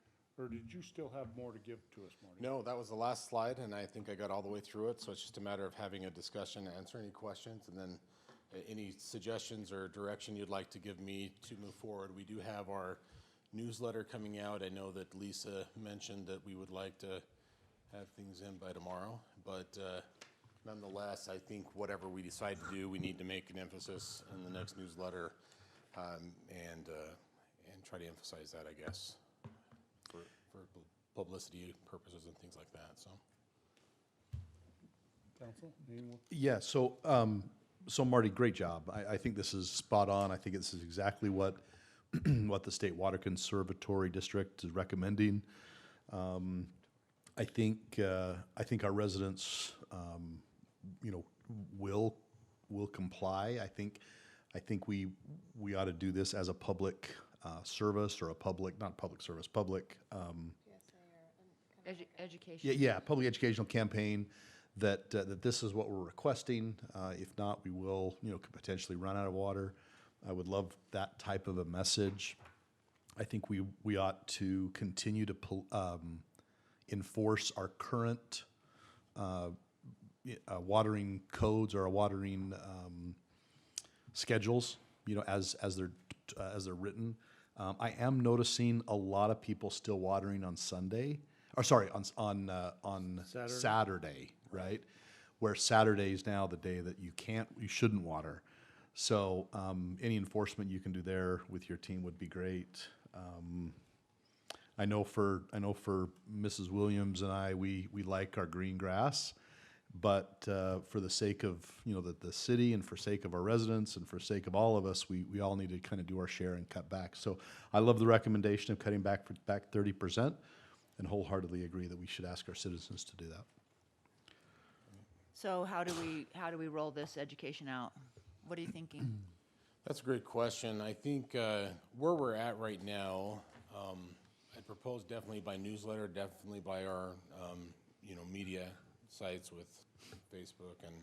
did you still have more to give to us, Marty? No, that was the last slide, and I think I got all the way through it, so it's just a matter of having a discussion, answer any questions, and then any suggestions or direction you'd like to give me to move forward. We do have our newsletter coming out. I know that Lisa mentioned that we would like to have things in by tomorrow, but nonetheless, I think whatever we decide to do, we need to make an emphasis in the next newsletter, and try to emphasize that, I guess, for publicity purposes and things like that, so. Council, any more? Yeah, so Marty, great job. I think this is spot on. I think this is exactly what what the State Water Conservatory District is recommending. I think our residents, will comply. I think we ought to do this as a public service, or a public, not public service, public. Education. Yeah, public educational campaign, that this is what we're requesting. If not, we will, could potentially run out of water. I would love that type of a message. I think we ought to continue to enforce our current watering codes, or our watering schedules, as they're written. I am noticing a lot of people still watering on Sunday, or sorry, on Saturday, right? Where Saturday is now the day that you shouldn't water. So any enforcement you can do there with your team would be great. I know for Mrs. Williams and I, we like our green grass, but for the sake of the city, and for sake of our residents, and for sake of all of us, we all need to kind of do our share and cut back. So I love the recommendation of cutting back 30%, and wholeheartedly agree that we should ask our citizens to do that. So how do we roll this education out? What are you thinking? That's a great question. I think where we're at right now, I propose definitely by newsletter, definitely by our media sites with Facebook and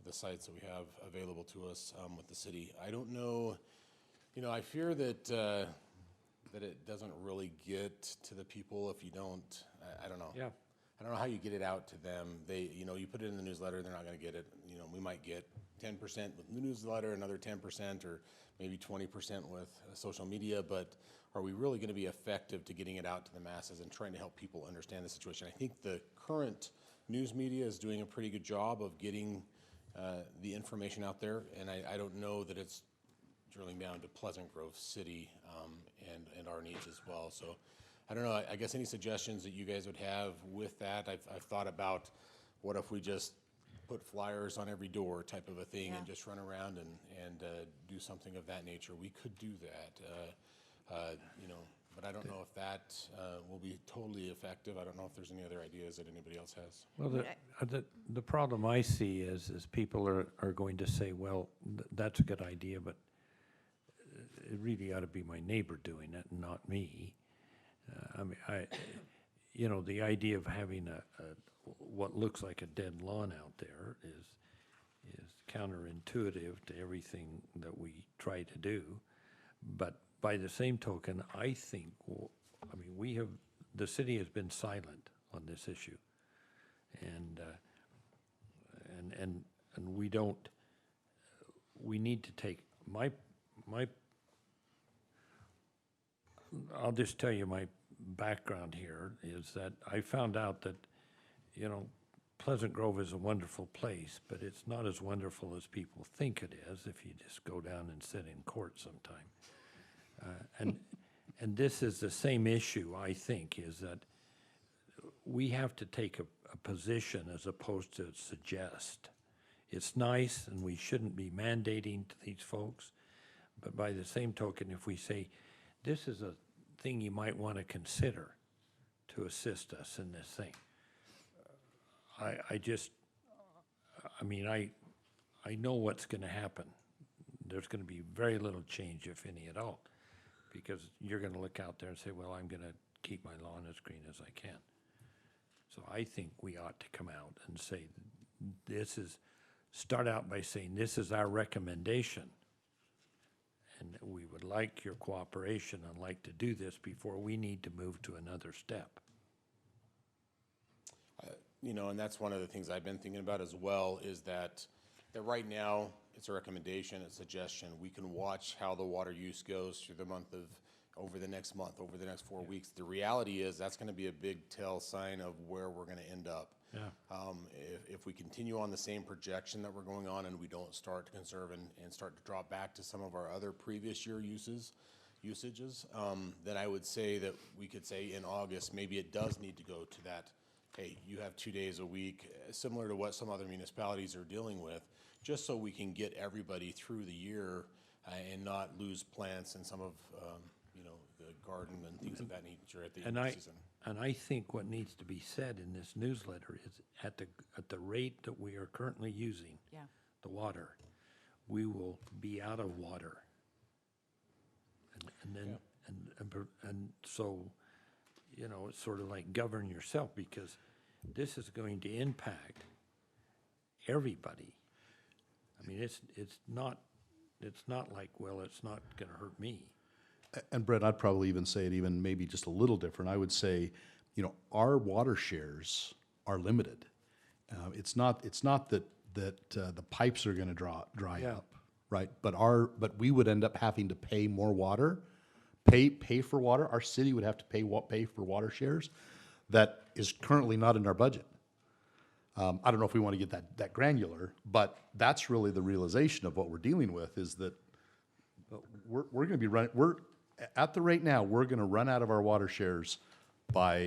the sites that we have available to us with the city. I don't know, I fear that that it doesn't really get to the people if you don't. I don't know. Yeah. I don't know how you get it out to them. They, you put it in the newsletter, they're not going to get it. We might get 10% with the newsletter, another 10%, or maybe 20% with social media, but are we really going to be effective to getting it out to the masses and trying to help people understand the situation? I think the current news media is doing a pretty good job of getting the information out there, and I don't know that it's drilling down to Pleasant Grove City and our needs as well. So I don't know, I guess any suggestions that you guys would have with that? I've thought about, what if we just put flyers on every door type of a thing, and just run around and do something of that nature? We could do that, but I don't know if that will be totally effective. I don't know if there's any other ideas that anybody else has. Well, the problem I see is people are going to say, well, that's a good idea, but it really ought to be my neighbor doing it and not me. The idea of having what looks like a dead lawn out there is counterintuitive to everything that we try to do. But by the same token, I think, the city has been silent on this issue, and we need to take I'll just tell you my background here is that I found out that, Pleasant Grove is a wonderful place, but it's not as wonderful as people think it is if you just go down and sit in court sometime. And this is the same issue, I think, is that we have to take a position as opposed to suggest. It's nice, and we shouldn't be mandating to these folks, but by the same token, if we say, this is a thing you might want to consider to assist us in this thing. I know what's going to happen. There's going to be very little change, if any at all. because you're gonna look out there and say, well, I'm gonna keep my lawn as green as I can. So I think we ought to come out and say, start out by saying, this is our recommendation. And we would like your cooperation and like to do this before we need to move to another step. You know, and that's one of the things I've been thinking about as well, is that right now, it's a recommendation, a suggestion. We can watch how the water use goes through the month of, over the next month, over the next 4 weeks. The reality is that's gonna be a big tell sign of where we're gonna end up. Yeah. If we continue on the same projection that we're going on and we don't start to conserve and start to drop back to some of our other previous year usages, then I would say that we could say in August, maybe it does need to go to that, hey, you have 2 days a week, similar to what some other municipalities are dealing with, just so we can get everybody through the year and not lose plants and some of, you know, the garden and things of that nature at the end of the season. And I think what needs to be said in this newsletter is at the rate that we are currently using Yeah. the water, we will be out of water. And then, and so, you know, it's sort of like govern yourself, because this is going to impact everybody. I mean, it's not like, well, it's not gonna hurt me. And Brett, I'd probably even say it even maybe just a little different. I would say, you know, our water shares are limited. It's not that the pipes are gonna dry Yeah. up, right? But we would end up having to pay more water, pay for water. Our city would have to pay for water shares that is currently not in our budget. I don't know if we want to get that granular, but that's really the realization of what we're dealing with, is that we're going to be running, at the rate now, we're going to run out of our water shares by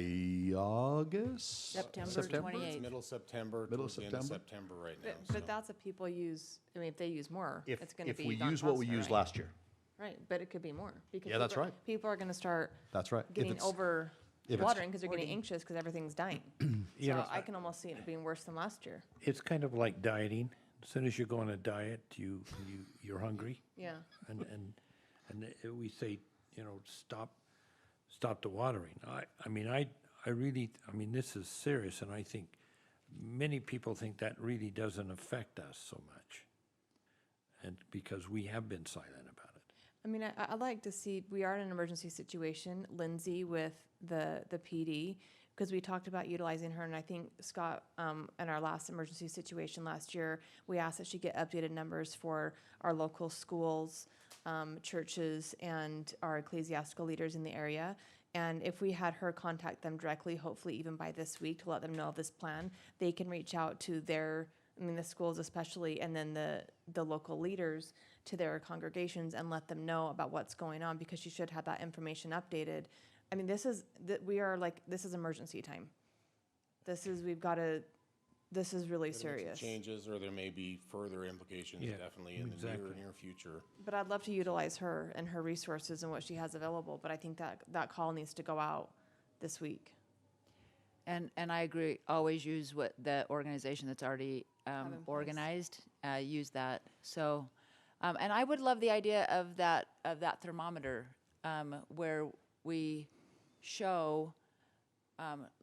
August? September It's 28th. middle of September, Middle of towards the end of September? September right now. But that's if people use, I mean, if they use more, If it's gonna be. we gone use what we faster, used right? last year. Right, but it could be more. Because Yeah, that's people are- right. People are gonna start That's right. If getting it's- over if it's- watering because they're getting anxious because everything's dying. You So know, I can almost see it being worse than last year. It's kind of like dieting. As soon as you go on a diet, you're hungry. Yeah. And we say, you know, stop the watering. I mean, this is serious, and I think many people think that really doesn't affect us so much. And because we have been silent about it. I mean, I'd like to see, we are in an emergency situation, Lindsay with the PD, because we talked about utilizing her, and I think Scott, in our last emergency situation last year, we asked that she get updated numbers for our local schools, churches, and our ecclesiastical leaders in the area. And if we had her contact them directly, hopefully even by this week, to let them know of this plan, they can reach out to their, I mean, the schools especially, and then the local leaders to their congregations and let them know about what's going on, because she should have that information updated. I mean, this is emergency time. This is really Whether it's serious. changes, or there may be further implications, Yeah, definitely in the exactly. near future. But I'd love to utilize her and her resources and what she has available, but I think that call needs to go out this week. And I agree, always use what the organization that's already in place. organized, use that. So, and I would love the idea of that thermometer, where we show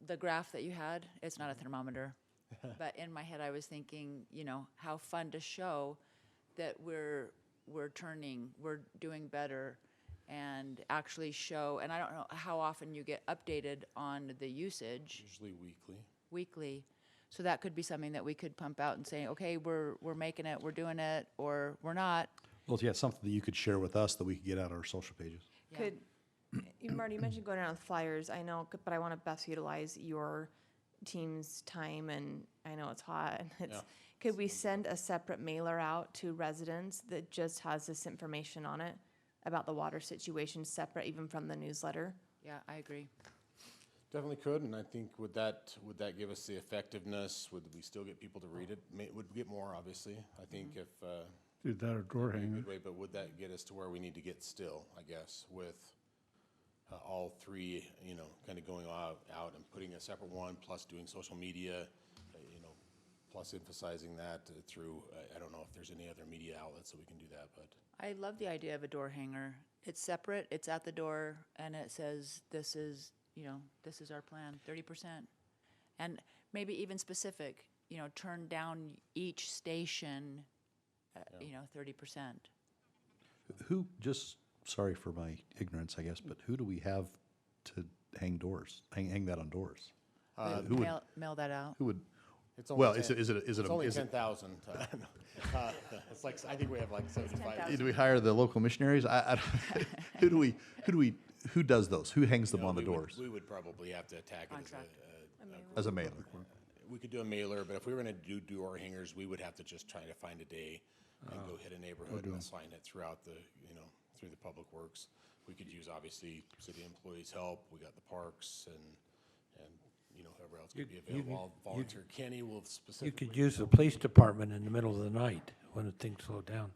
the graph that you had. It's not a thermometer, but in my head I was thinking, you know, how fun to show that we're doing better, and actually show, and I don't know how often you get updated on the usage. Usually Weekly. So that could be something that we could pump out and say, okay, we're making it, we're doing it, or we're not. Well, yeah, something that you could share with us that we could get out on our social pages. Yeah. Marty, you mentioned going around with flyers. I know, but I want to best utilize your team's time, and I know it's hot. And Yeah. Could we send a separate mailer out to residents that just has this information on it about the water situation, separate even from the newsletter? Yeah, I agree. Definitely could, and I think would that give us the effectiveness? Would we still get people to read it? Would we get more, obviously? I think if, Do that or door hanger. good way, but would that get us to where we need to get still, I guess, with all three, you know, kind of going out and putting a separate one, plus doing social media, you know, plus emphasizing that through, I don't know if there's any other media outlets that we can do that, but. I love the idea of a door hanger. It's separate, it's at the door, and it says, this is, this is our plan, 30%. And maybe even specific, turn down each station, 30%. Who, just, sorry for my ignorance, I guess, but who do we have to hang doors, hang that on doors? Who would, Mail that out. who would, It's only well, 10 is it, It's only is it, 10,000. It's like, I think we have like 75. do we hire the local missionaries? Who does those? Who hangs them No, on the we would- doors We would probably have to attack it Contract. as a mailer? we could do a mailer, but if we were gonna do door hangers, we would have to just try to find a day and go hit a neighborhood and assign it throughout the, through the public works. We could use, obviously, city employees' help. We got the parks and whoever else could be available. I'll volunteer. Kenny will You specifically. could use the police department in the middle of the night when the things slow down.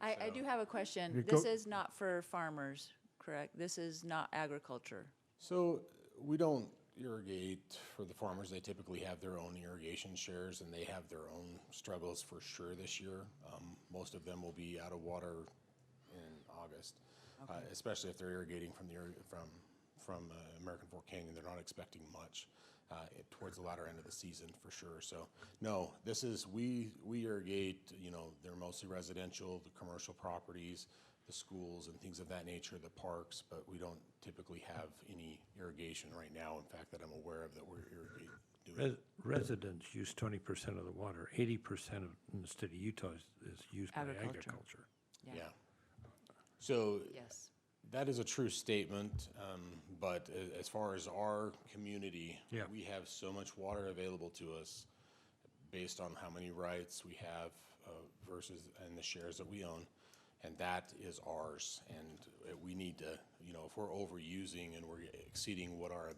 I do have a question. You This go- is not for farmers, correct? This is not agriculture. So we don't irrigate for the farmers. They typically have their own irrigation shares and they have their own struggles for sure this year. Most of them will be out of water in August, especially if they're irrigating from American Fork Canyon. They're not expecting much towards the latter end of the season for sure. So no, this is, we irrigate, they're mostly residential, the commercial properties, the schools and things of that nature, the parks, but we don't typically have any irrigation right now, in fact, that I'm aware of that we're doing. Residents use 20% of the water. 80% in the state of Utah is used by Agriculture. agriculture. Yeah. So Yes. that is a true statement, but as far as our community, Yeah. we have so much water available to us based on how many rights we have versus, and the shares that we own, and that is ours. And we need to, if we're overusing and we're exceeding what our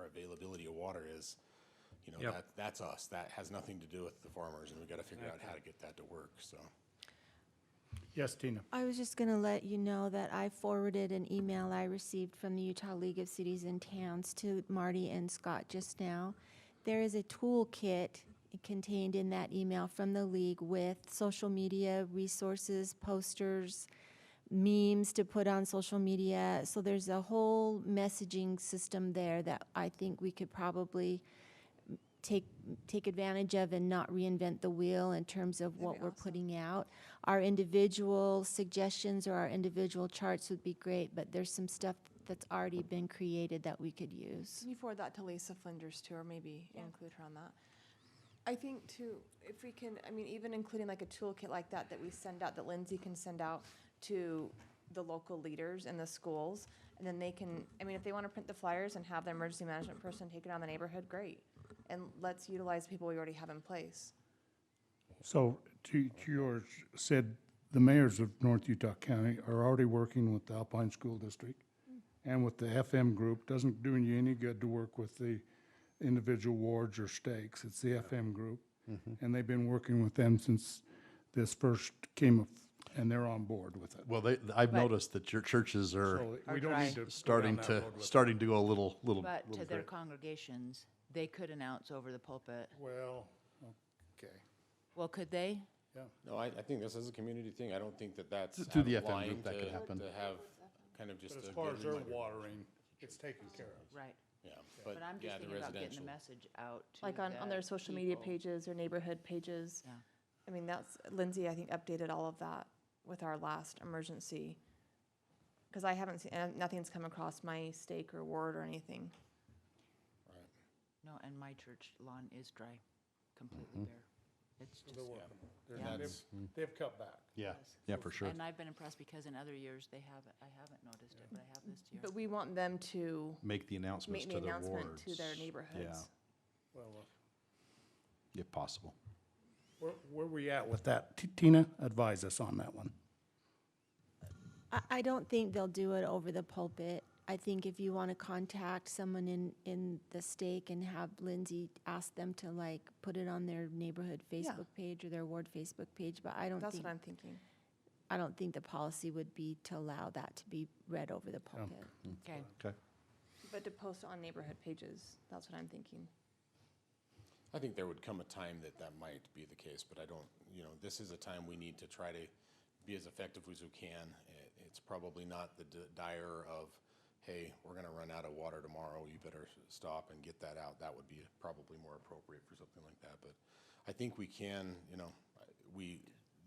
availability of water is, Yep. that's us. That has nothing to do with the farmers, and we got to figure out how to get that to work, so. Yes, Tina. I was just going to let you know that I forwarded an email I received from the Utah League of Cities and Towns to Marty and Scott just now. There is a toolkit contained in that email from the league with social media resources, posters, memes to put on social media. So there's a whole messaging system there that I think we could probably take advantage of and not reinvent the wheel in terms of what we're putting out. Our individual suggestions or our individual charts would be great, but there's some stuff that's already been created that we could use. Can you forward that to Lisa Flinders too, or maybe include her on that? I think too, if we can, even including like a toolkit like that we send out, that Lindsay can send out to the local leaders in the schools, and then they can, if they want to print the flyers and have the emergency management person take it around the neighborhood, great. And let's utilize people we already have in place. So to yours, said the mayors of North Utah County are already working with the Alpine School District and with the FM group. Doesn't do you any good to work with the individual wards or stakes. It's the FM group. And they've been working with them since this first came up, and they're on board with it. Well, I've noticed that your churches are So Are we don't dry. need to go starting down that to, road with it. starting to go a little But to their bit. congregations, they could announce over the pulpit. Well, okay, Well, could they? yeah. No, I think this is a community thing. I don't think that's Through out the of FM line group, that could to- happen. To have kind of just But a as far good as their reminder. watering, it's taken care of. Right. Yeah, But I'm yeah, just the thinking about getting the residential. message out to Like on their the social media people. pages or neighborhood pages. Yeah. That's, Lindsay, I think, updated all of that with our last emergency. Because I haven't seen, and nothing's come across my stake or ward or anything. No, and my church lawn is dry, completely bare. It's just, They're working. They're- Yeah. They've cut back. Yeah, yeah, for sure. and I've been impressed because in other years, I haven't noticed it, but I have this year. But we want them to Make the announcements make the to their announcement wards. to their neighborhoods. Well, If possible. where we at with that? Tina, advise us on that one. I don't think they'll do it over the pulpit. I think if you want to contact someone in the stake and have Lindsay ask them to put it on their neighborhood Facebook page or their ward Facebook page, but I don't That's think, what I'm thinking. I don't think the policy would be to allow that to be read over the pulpit. Okay. Okay. But to post on neighborhood pages, that's what I'm thinking. I think there would come a time that might be the case, but I don't, this is a time we need to try to be as effective as we can. It's probably not the dire of, hey, we're gonna run out of water tomorrow, you better stop and get that out. That would be probably more appropriate for something like that. But I think we can, you know,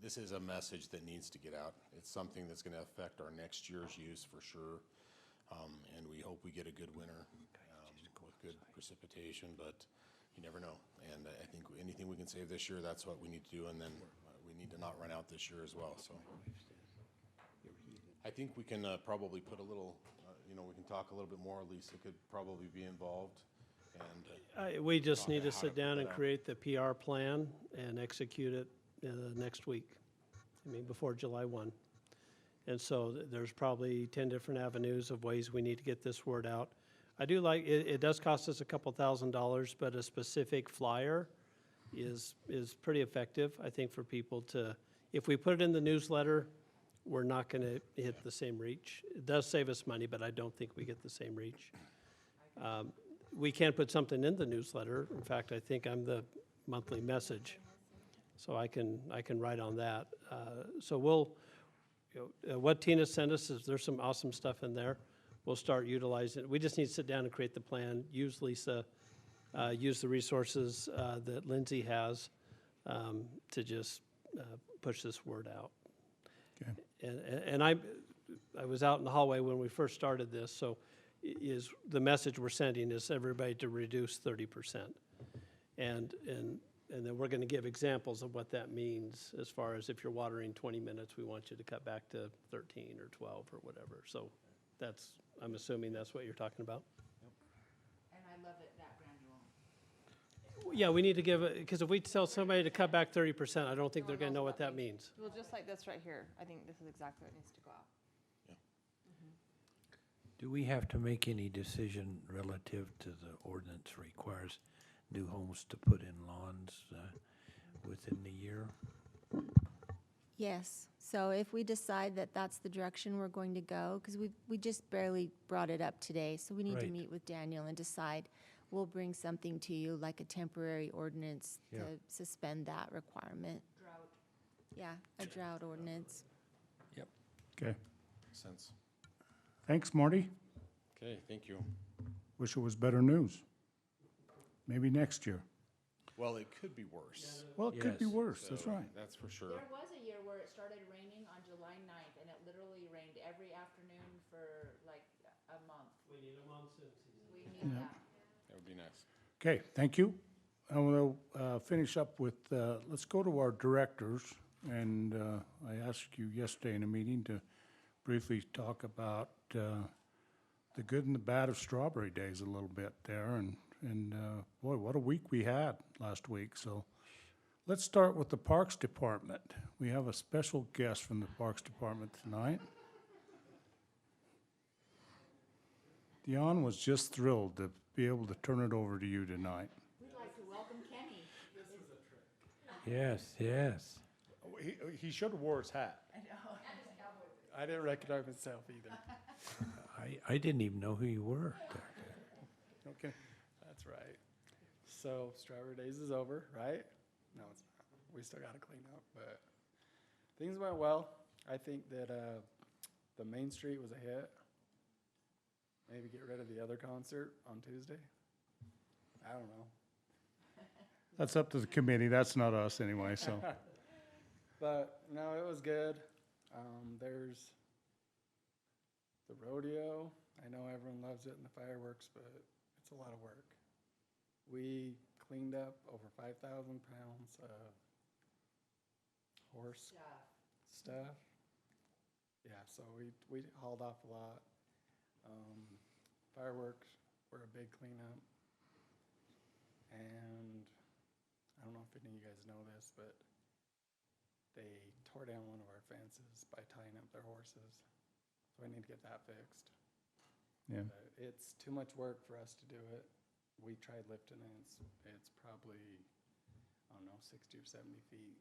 this is a message that needs to get out. It's something that's gonna affect our next year's use for sure. And we hope we get a good winter with good precipitation, but you never know. And I think anything we can save this year, that's what we need to do. And then we need to not run out this year as well, so. I think we can probably put a little, you know, we can talk a little bit more. Lisa could probably be involved. And We just talk need to how sit put down that and out. create the PR plan and execute it next week. I mean, before July 1. And so there's probably 10 different avenues of ways we need to get this word out. I do like, it does cost us a couple $1,000s, but a specific flyer is pretty effective, I think, for people to, if we put it in the newsletter, we're not going to hit the same reach. It does save us money, but I don't think we get the same reach. We can put something in the newsletter. In fact, I think I'm the monthly message, so I can write on that. So we'll, what Tina sent us is there's some awesome stuff in there. We'll start utilizing it. We just need to sit down and create the plan, use Lisa, use the resources that Lindsay has to just push this word out. Okay. And I was out in the hallway when we first started this, so is the message we're sending is everybody to reduce 30%. And then we're going to give examples of what that means as far as if you're watering 20 minutes, we want you to cut back to 13 or 12 or whatever. So that's, I'm assuming that's what you're talking about. And I love it that granular. Yeah, we need to give, because if we tell somebody to cut back 30%, I don't think they're going to know what that means. Well, just like this right here, I think this is exactly what needs to go out. Do we have to make any decision relative to the ordinance requires new homes to put in lawns within the year? Yes, so if we decide that that's the direction we're going to go, because we just barely brought it up today, so we need to Right. meet with Daniel and decide. We'll bring something to you, like a temporary ordinance Yeah. to suspend that requirement. Drought. Yeah, a drought ordinance. Okay. Makes sense. Thanks, Marty. Okay, thank you. Wish it was better news. Maybe next year. Well, it could be worse. Well, it could be Yes. worse, that's So, right. That's for sure. There was a year where it started raining on July 9th, and it literally rained every afternoon for like a month. We need a monsoon season. We need Yeah. that. That would be nice. Okay, thank you. I want to finish up with, let's go to our directors. And I asked you yesterday in a meeting to briefly talk about the good and the bad of Strawberry Days a little bit there. And boy, what a week we had last week. So let's start with the Parks Department. We have a special guest from the Parks Department tonight. Dion was just thrilled to be able to turn it over to you tonight. We'd like to welcome Kenny. Yes, yes. He should have wore his hat. I know. I didn't recognize myself either. I didn't even know who you were. Okay. That's right. So Strawberry Days is over, right? No, it's not. We still got to clean up, but things went well. I think that the Main Street was a hit. Maybe get rid of the other concert on Tuesday. I don't know. That's up to the committee. That's not us anyway, so. But no, it was good. There's the rodeo. I know everyone loves it and the fireworks, but it's a lot of work. We cleaned up over 5,000 pounds of horse stuff. Yeah, so we hauled off a lot. Fireworks were a big cleanup. And I don't know if any of you guys know this, but they tore down one of our fences by tying up their horses. So I need to get that fixed. Yeah. But it's too much work for us to do it. We tried lifting it. It's probably, I don't know, 60 or 70 feet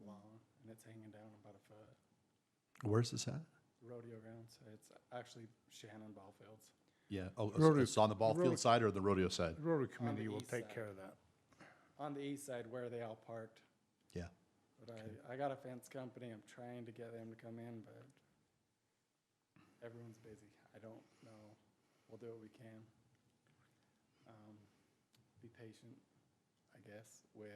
long, and it's hanging down about a foot. Where's this at? Rodeo grounds. It's actually Shannon ball fields. Yeah, oh, Rodeo- it's on the ball rodeo- field side or the rodeo side? The Rotary On Committee the will east take side. care of that. On the east side where they all parked. Yeah. But I got a fence company, I'm trying to get them to come in, but everyone's busy. I don't know. We'll do what we can. Be patient, I guess, with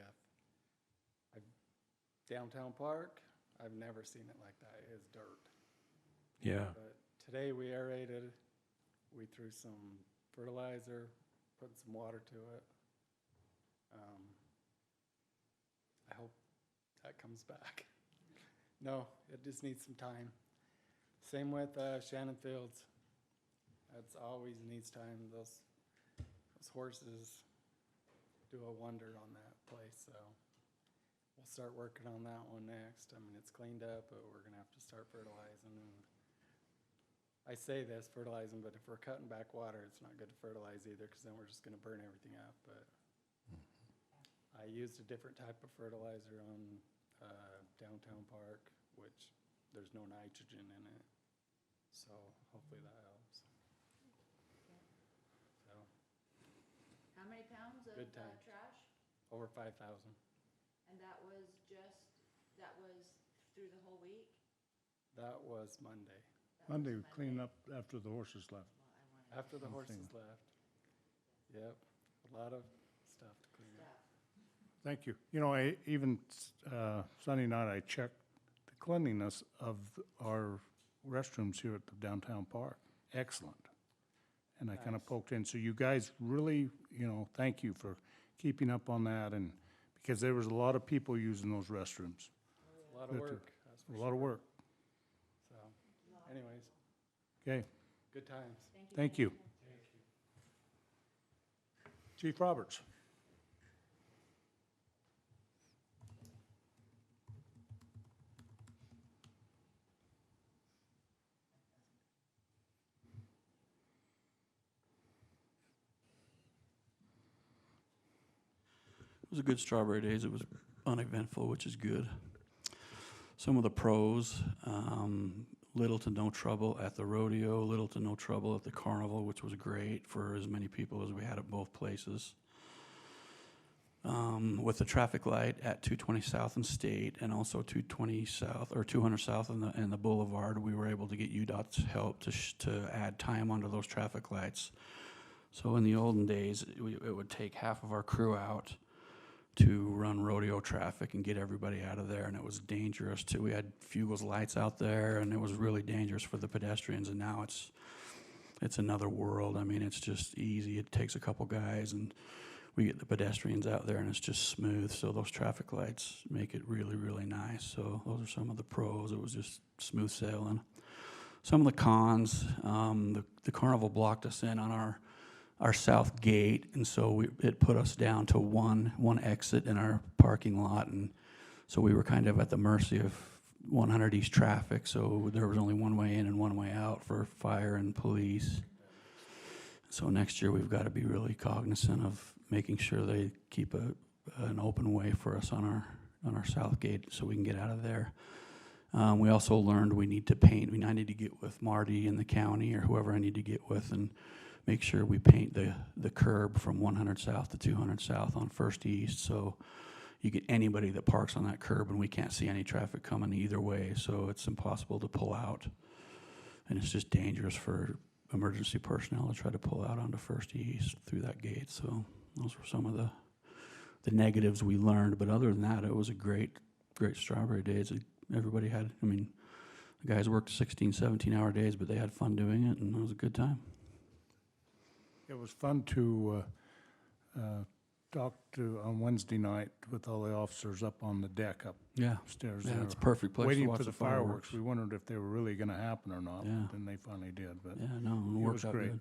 downtown park. I've never seen it like that. It is dirt. Yeah. But today we aerated, we threw some fertilizer, put some water to it. I hope that comes back. No, it just needs some time. Same with Shannon Fields. That's always needs time. Those horses do a wonder on that place, so we'll start working on that one next. I mean, it's cleaned up, but we're gonna have to start fertilizing. And I say this, fertilizing, but if we're cutting back water, it's not good to fertilize either, because then we're just gonna burn everything up. But I used a different type of fertilizer on downtown park, which there's no nitrogen in it. So hopefully that helps. So, How many pounds of Good time. trash? over 5,000. And that was through the whole week? That was Monday, Monday, we cleaned up after the horses left. after the I'm horses seeing. left. Yep, a lot of stuff to clean up. Thank you. You know, Sunday night, I checked the cleanliness of our restrooms here at the downtown park. Excellent. And I kind of Nice. poked in. So you guys really, thank you for keeping up on that, and because there was a lot of people using those restrooms. A lot of Good. work, that's for A lot of sure. work. So, anyways, Okay, good times. thank you. Chief Roberts. It was a good Strawberry Days. It was uneventful, which is good. Some of the pros, little to no trouble at the rodeo, little to no trouble at the carnival, which was great for as many people as we had at both places. With the traffic light at 220 South and State, and also 220 South, or 200 South and the Boulevard, we were able to get UDOT's help to add time onto those traffic lights. So in the olden days, it would take half of our crew out to run rodeo traffic and get everybody out of there, and it was dangerous too. We had Fugel's lights out there, and it was really dangerous for the pedestrians, and now it's another world. I mean, it's just easy. It takes a couple guys, and we get the pedestrians out there, and it's just smooth. So those traffic lights make it really, really nice. So those are some of the pros. It was just smooth sailing. Some of the cons, the carnival blocked us in on our south gate, and so it put us down to one exit in our parking lot, and so we were kind of at the mercy of 100 East traffic, so there was only one way in and one way out for fire and police. So next year we've got to be really cognizant of making sure they keep an open way for us on our south gate so we can get out of there. We also learned we need to paint. I need to get with Marty in the county or whoever I need to get with and make sure we paint the curb from 100 South to 200 South on First East, so you get anybody that parks on that curb and we can't see any traffic coming either way, so it's impossible to pull out. And it's just dangerous for emergency personnel to try to pull out onto First East through that gate. So those were some of the negatives we learned, but other than that, it was a great Strawberry Days. Everybody had, the guys worked 16, 17-hour days, but they had fun doing it, and it was a good time. It was fun to talk to on Wednesday night with all the officers up on the deck upstairs. Yeah, there, it's a perfect place to waiting watch for the the fireworks. fireworks. We wondered if they were really going to happen or not, Yeah. but then they finally did. But Yeah, no, it it worked was out great. good.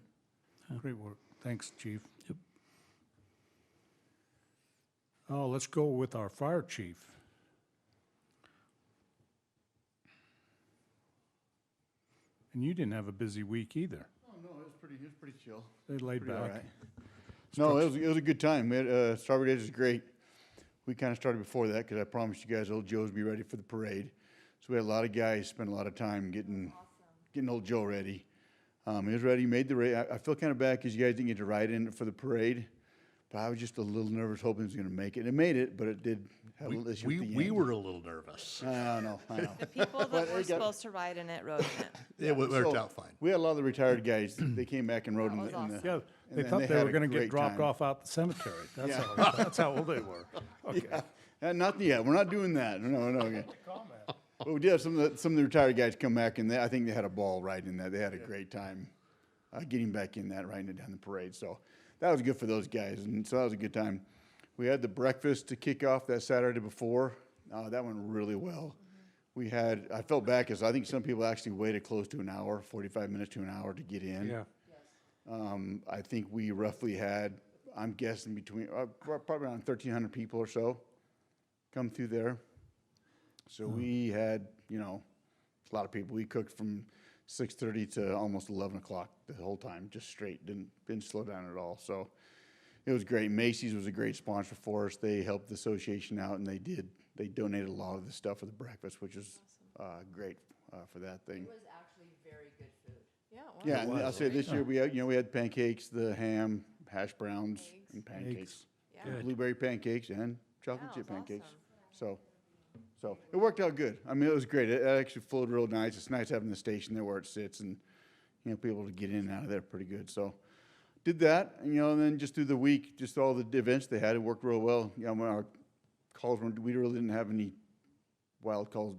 Yeah. Great work. Thanks, Chief. Yep. Oh, let's go with our fire chief. And you didn't have a busy week either. Oh, no, it was pretty chill. They laid Pretty all back. right. No, it was a good time. We had, Strawberry Days was great. We kind of started before that because I promised you guys Old Joe's be ready for the parade. So we had a lot of guys spend a lot of time getting Old Joe ready. He was ready, made the race. I feel kind of bad because you guys didn't get to ride in it for the parade, But I was just a little nervous, hoping it was gonna make it. It made it, but it did have a little issue with the We engine. were a little nervous. I know. The people But that it were got- supposed to ride in it rode in it. It worked So, out fine. We had a lot of the retired guys, they came back and rode in was the. awesome. Yeah, and they then thought they had were a gonna get great dropped time. off out the cemetery. That's Yeah. how, that's how old they were. Okay. Yeah, not yet. We're not doing that. No. Okay. But we did have some of the retired guys come back, and I think they had a ball riding that. They had a great time getting back in that, riding it down the parade. So that was good for those guys, and so that was a good time. We had the breakfast to kick off that Saturday before. That went really well. We had, I felt bad because I think some people actually waited close to an hour, 45 minutes to an hour to get in. Yeah. I think we roughly had, I'm guessing between, probably around 1,300 people or so come through there. So we had, a lot of people. We cooked from 6:30 to almost 11 o'clock the whole time, just straight, didn't slow down at all. So it was great. Macy's was a great sponsor for us. They helped the association out, and they donated a lot of the stuff for the breakfast, which was great for that thing. It was actually very good food. Yeah, it was. Yeah, and I'll say this year we had pancakes, the ham, hash browns, and pancakes. Yeah. Good. Blueberry pancakes and chocolate Yeah, chip it was pancakes. awesome. So it worked out good. I mean, it was great. It actually flowed real nice. It's nice having the station there where it sits, and people to get in and out of there pretty good. So did that, and then just through the week, just all the events they had, it worked real well. When our calls we really didn't have any wild calls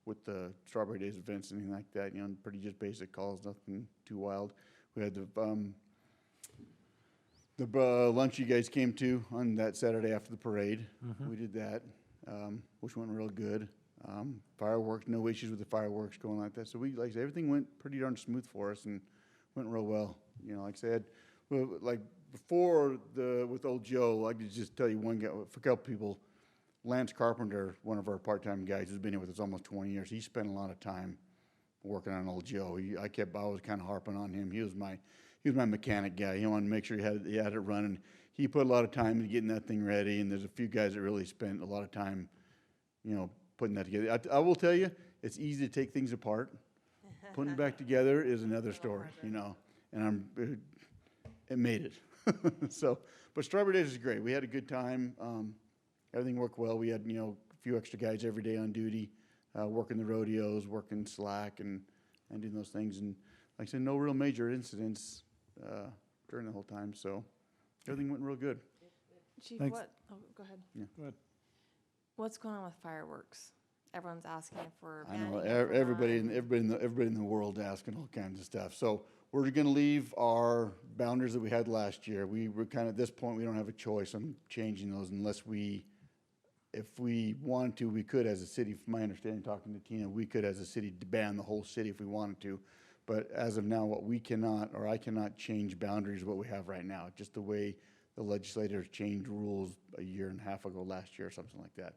with the Strawberry Days events, anything like that. Pretty just basic calls, nothing too wild. We had the lunch you guys came to on that Saturday after the parade. We did that, which went real good. Fireworks, no issues with the fireworks going like that. So like I said, everything went pretty darn smooth for us and went real well. Like I said, like before with old Joe, I could just tell you one guy, for a couple people, Lance Carpenter, one of our part-time guys who's been here with us almost 20 years, he spent a lot of time working on old Joe. I was kind of harping on him. He was my mechanic guy. He wanted to make sure he had it running. He put a lot of time into getting that thing ready, and there's a few guys that really spent a lot of time, putting that together. I will tell you, it's easy to take things apart. Putting it back together is another story, and it made it. So, but Strawberry Days is great. We had a good time. Everything worked well. We had, a few extra guys every day on duty, working the rodeos, working slack, and doing those things. And like I said, no real major incidents during the whole time. So everything went real good. Chief, Thanks. go ahead. Yeah. Go ahead. What's going on with fireworks? Everyone's asking for. I know banning it for everybody one. in the world asking all kinds of stuff. So we're going to leave our boundaries that we had last year. We were kind of at this point, we don't have a choice on changing those unless if we wanted to, we could as a city. From my understanding, talking to Tina, we could as a city ban the whole city if we wanted to. But as of now, I cannot change boundaries of what we have right now. Just the way the legislators changed rules a year and a half ago, last year or something like that.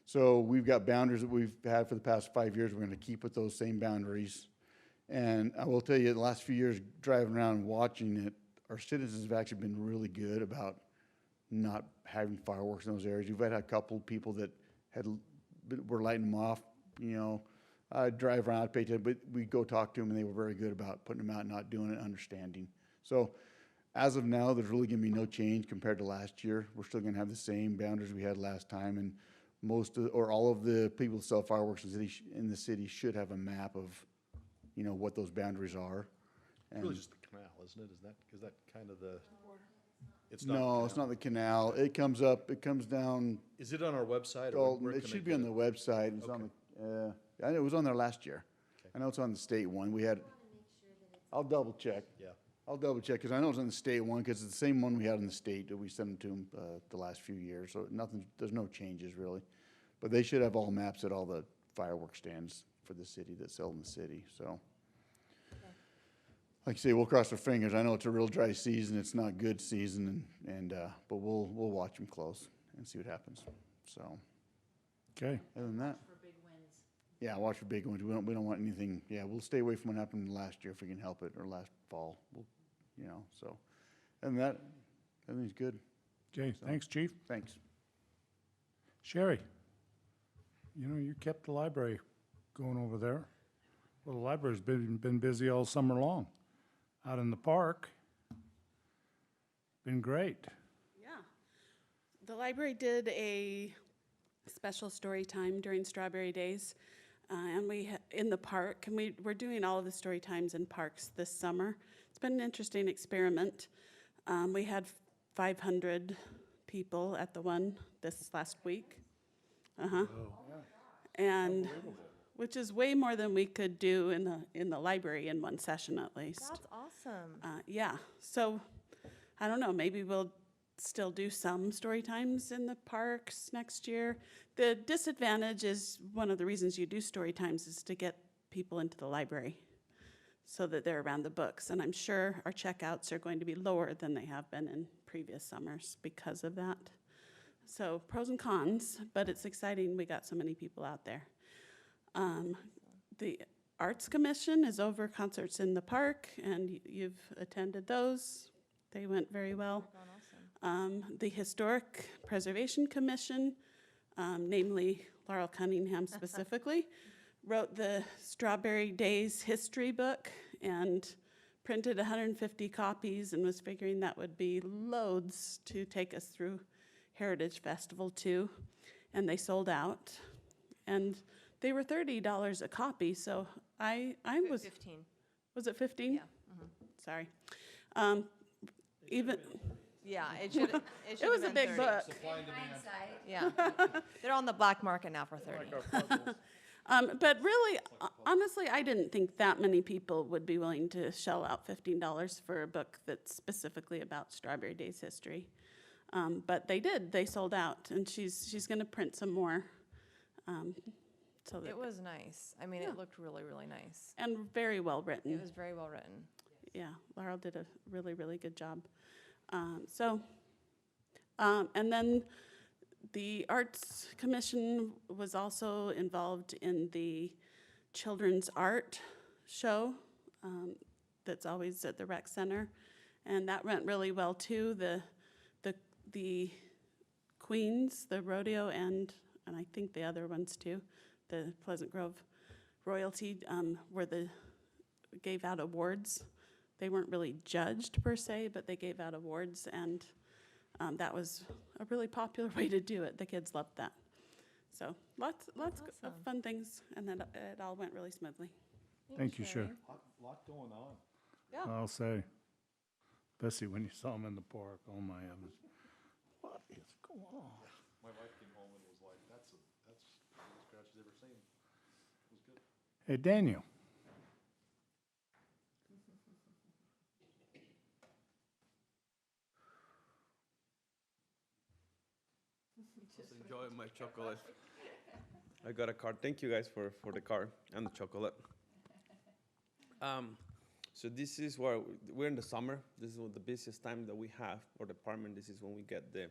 So we've got boundaries that we've had for the past 5 years. We're going to keep with those same boundaries. And I will tell you, the last few years driving around and watching it, our citizens have actually been really good about not having fireworks in those areas. We've had a couple people that were lighting them off, I'd drive around, I'd pay attention, but we'd go talk to them, and they were very good about putting them out, not doing it, understanding. So as of now, there's really going to be no change compared to last year. We're still going to have the same boundaries we had last time, and all of the people that sell fireworks in the city should have a map of, what those boundaries are. It's really just the canal, isn't it? Is that kind of the? It's not. No, it's not the canal. It comes down. Is it on our website? Or Dalton. where It can should they be on get the website. It's on the. I know it was on there last year. I know it's on the state one. We had. I'll double check. Yeah. I'll double check because I know it's on the state one because it's the same one we had in the state that we sent them to them the last few years. So there's no changes really, but they should have all maps at all the fireworks stands for the city that sell in the city. So. Like I say, we'll cross our fingers. I know it's a real dry season. It's not good season, but we'll watch them close and see what happens. So, Okay. other than that, For big wins. yeah, watch for big ones. We don't want anything. Yeah, we'll stay away from what happened last year if we can help it, or last fall. So, other than that, everything's good. Okay, thanks, Chief. Thanks. Sherry, you kept the library going over there. Well, the library's been busy all summer long. Out in the park, been great. The library did a special story time during Strawberry Days, and in the park, and we're doing all of the story times in parks this summer. It's been an interesting experiment. We had 500 people at the one this last week. And which is way more than we could do in the library in one session at least. That's awesome. Yeah, so I don't know, maybe we'll still do some story times in the parks next year. The disadvantage is, one of the reasons you do story times is to get people into the library so that they're around the books. And I'm sure our checkouts are going to be lower than they have been in previous summers because of that. So pros and cons, but it's exciting we got so many people out there. The Arts Commission is over concerts in the park, and you've attended those. They went very well. The Historic Preservation Commission, namely Laurel Cunningham specifically, wrote the Strawberry Days history book and printed 150 copies and was figuring that would be loads to take us through Heritage Festival too. And they sold out. And they were $30 a copy, so I was... 15. Was it 15? Yeah. Sorry. Even... Yeah, it should. It was a big book. Yeah, they're on the black market now for 30. But really, honestly, I didn't think that many people would be willing to shell out $15 for a book that's specifically about Strawberry Days history. But they did. They sold out, and she's going to print some more. So that It was nice. I mean, it looked really, really nice. and very well written. It was very well written. Yeah, Laurel did a really, really good job. And then the Arts Commission was also involved in the children's art show that's always at the rec center, and that went really well too. The Queens, the rodeo, and I think the other ones too, the Pleasant Grove royalty, gave out awards. They weren't really judged per se, but they gave out awards, and that was a really popular way to do it. The kids loved that. So lots of fun things, and then it all went really smoothly. Thank you, Sherry. Lot going on. Yeah. I'll say, especially when you saw them in the park, oh my heavens. What is going on? My wife came home and was like, that's the biggest crowd she's ever seen. It was good. Hey, Daniel. Just enjoying my chocolate. I got a card. Thank you guys for the card and the chocolate. So this is where we're in the summer. This is the busiest time that we have for the department. This is when we get the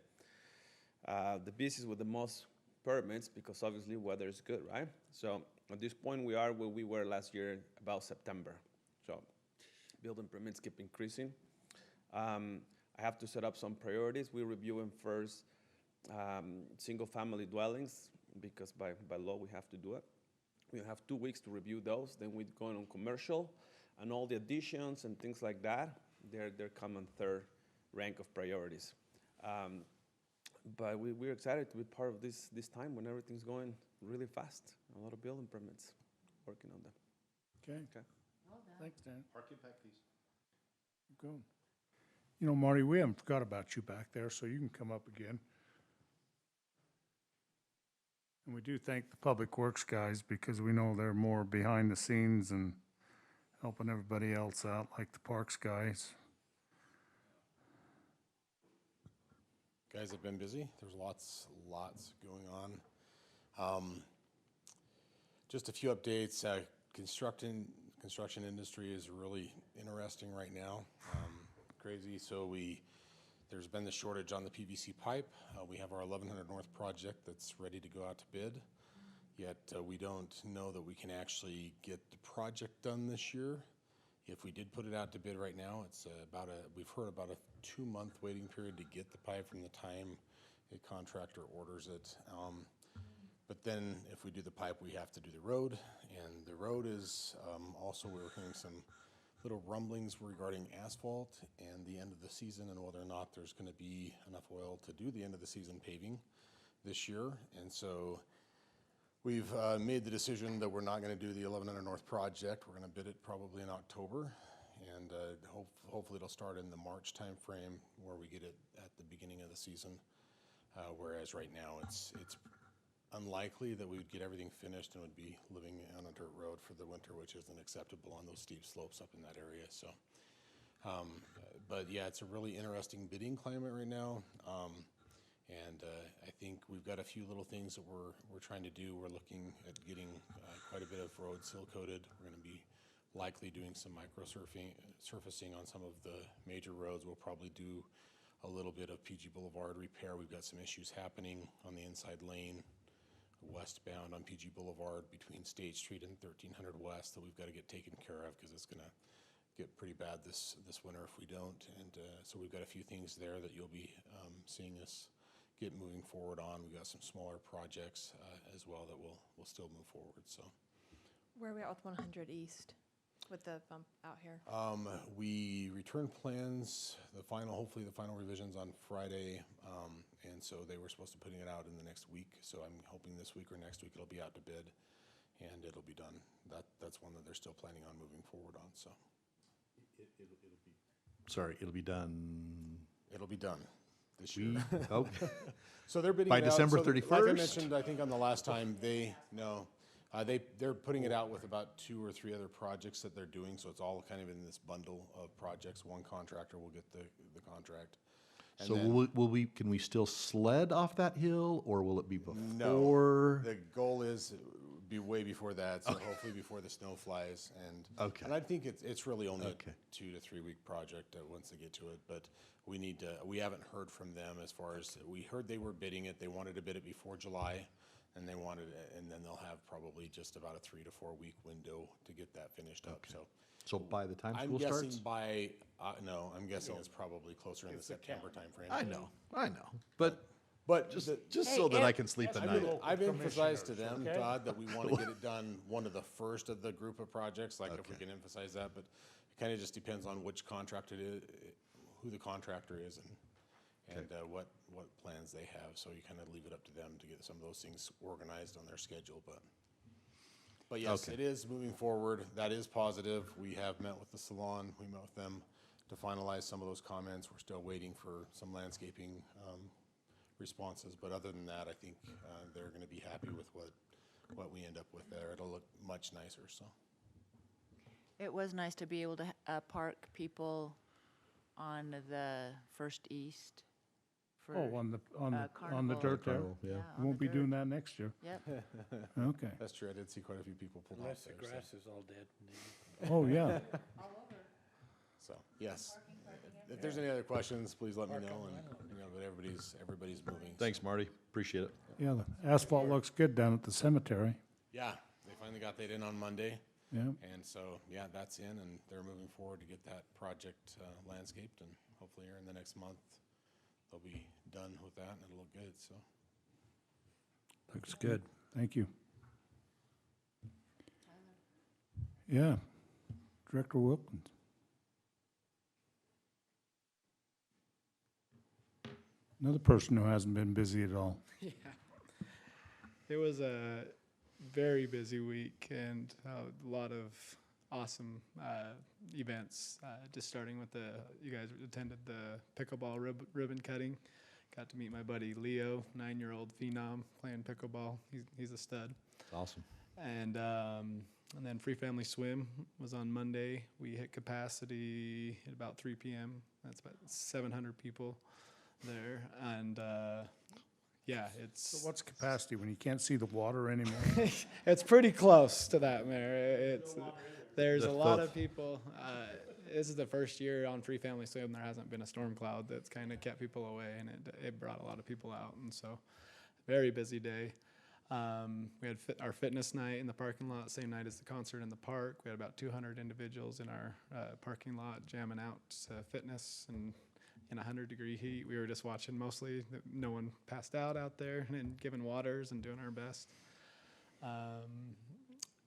busiest with the most permits, because obviously weather is good, right? So at this point we are where we were last year, about September. So building permits keep increasing. I have to set up some priorities. We're reviewing first single-family dwellings, because by law we have to do it. We have 2 weeks to review those. Then we're going on commercial, and all the additions and things like that, they're come on third rank of priorities. But we're excited to be part of this time when everything's going really fast. A lot of building permits, working on them. Okay. Thanks, Dan. Park impact fees. Good. You know, Marty, we haven't forgot about you back there, so you can come up again. And we do thank the Public Works guys, because we know they're more behind the scenes and helping everybody else out, like the Parks guys. Guys have been busy. There's lots going on. Just a few updates. Construction industry is really interesting right now. Crazy. So there's been the shortage on the PVC pipe. We have our 1100 North project that's ready to go out to bid. Yet we don't know that we can actually get the project done this year. If we did put it out to bid right now, it's we've heard about a 2-month waiting period to get the pipe from the time a contractor orders it. But then if we do the pipe, we have to do the road, and the road is also, we're hearing some little rumblings regarding asphalt and the end of the season and whether or not there's going to be enough oil to do the end of the season paving this year. And so we've made the decision that we're not going to do the 1100 North project. We're going to bid it probably in October, and hopefully it'll start in the March timeframe where we get it at the beginning of the season. Whereas right now it's unlikely that we would get everything finished and would be living on a dirt road for the winter, which isn't acceptable on those steep slopes up in that area. So, but yeah, it's a really interesting bidding climate right now. I think we've got a few little things that we're trying to do. We're looking at getting quite a bit of road seal coated. We're going to be likely doing some surfacing on some of the major roads. We'll probably do a little bit of PG Boulevard repair. We've got some issues happening on the inside lane westbound on PG Boulevard between State Street and 1300 West that we've got to get taken care of because it's going to get pretty bad this winter if we don't. And so we've got a few things there that you'll be seeing us get moving forward on. We've got some smaller projects as well that will still move forward. So Where are we at with 100 East with the bump out here? we returned plans, hopefully the final revisions on Friday, and so they were supposed to putting it out in the next week. So I'm hoping this week or next week it'll be out to bid, and it'll be done. That's one that they're still planning on moving forward on. So It'll be done. It'll be done this year. Oh. So they're bidding By it out. December So 31st? Like I mentioned, I think on the last time, they're putting it out with about 2 or 3 other projects that they're doing, so it's all kind of in this bundle of projects. One contractor will get the contract. And So then- can we still sled off that hill, or will it be before? No, the goal is be way before that, so hopefully before the snow flies. And I think it's really only a 2 to 3 week project once they get to it, but we haven't heard from them as far as, we heard they were bidding it. They wanted to bid it before July. And they wanted it, and then they'll have probably just about a 3 to 4 week window to get that finished up. So by the time I'm school guessing starts? I'm guessing it's probably closer in the September timeframe. I know, but just so that I can sleep at night. I've emphasized to them, Todd, that we want to get it done one of the first of the group of projects, like if we can emphasize that, but it kind of just depends on which contract it is, who the contractor is, and what plans they have. So you kind of leave it up to them to get some of those things organized on their schedule. But yes, it is moving forward. That is positive. We have met with the salon. We met with them to finalize some of those comments. We're still waiting for some landscaping responses. But other than that, I think they're going to be happy with what we end up with there. It'll look much nicer. So It was nice to be able to park people on the First East. For, on the Carnival. dirt there? Carnival, yeah. We won't be doing that next year. Yep. Okay. that's true. I did see quite a few people pull off Unless the there. grass is all dead. Oh, yeah. So yes, if there's any other questions, please let me know. And but everybody's moving. Thanks, Marty. Appreciate it. Yeah, the asphalt looks good down at the cemetery. Yeah, they finally got that in on Monday. Yeah. And so, yeah, that's in, and they're moving forward to get that project landscaped, and hopefully here in the next month, they'll be done with that, and it'll look good, so. Looks good. Thank you. Yeah, Director Wilkins. Another person who hasn't been busy at all. Yeah. It was a very busy week and a lot of awesome events. Just starting with you guys attended the pickleball ribbon cutting. Got to meet my buddy Leo, 9-year-old phenom playing pickleball. He's a stud. Awesome. And then Free Family Swim was on Monday. We hit capacity at about 3 p.m. That's about 700 people there. And yeah, it's... So what's capacity when you can't see the water anymore? It's pretty close to that, Mayor. There's a lot of people. This is the first year on Free Family Swim there hasn't been a storm cloud that's kind of kept people away, and it brought a lot of people out. And so, very busy day. We had our fitness night in the parking lot, same night as the concert in the park. We had about 200 individuals in our parking lot jamming out fitness and in 100-degree heat. We were just watching mostly. No one passed out there and giving waters and doing our best.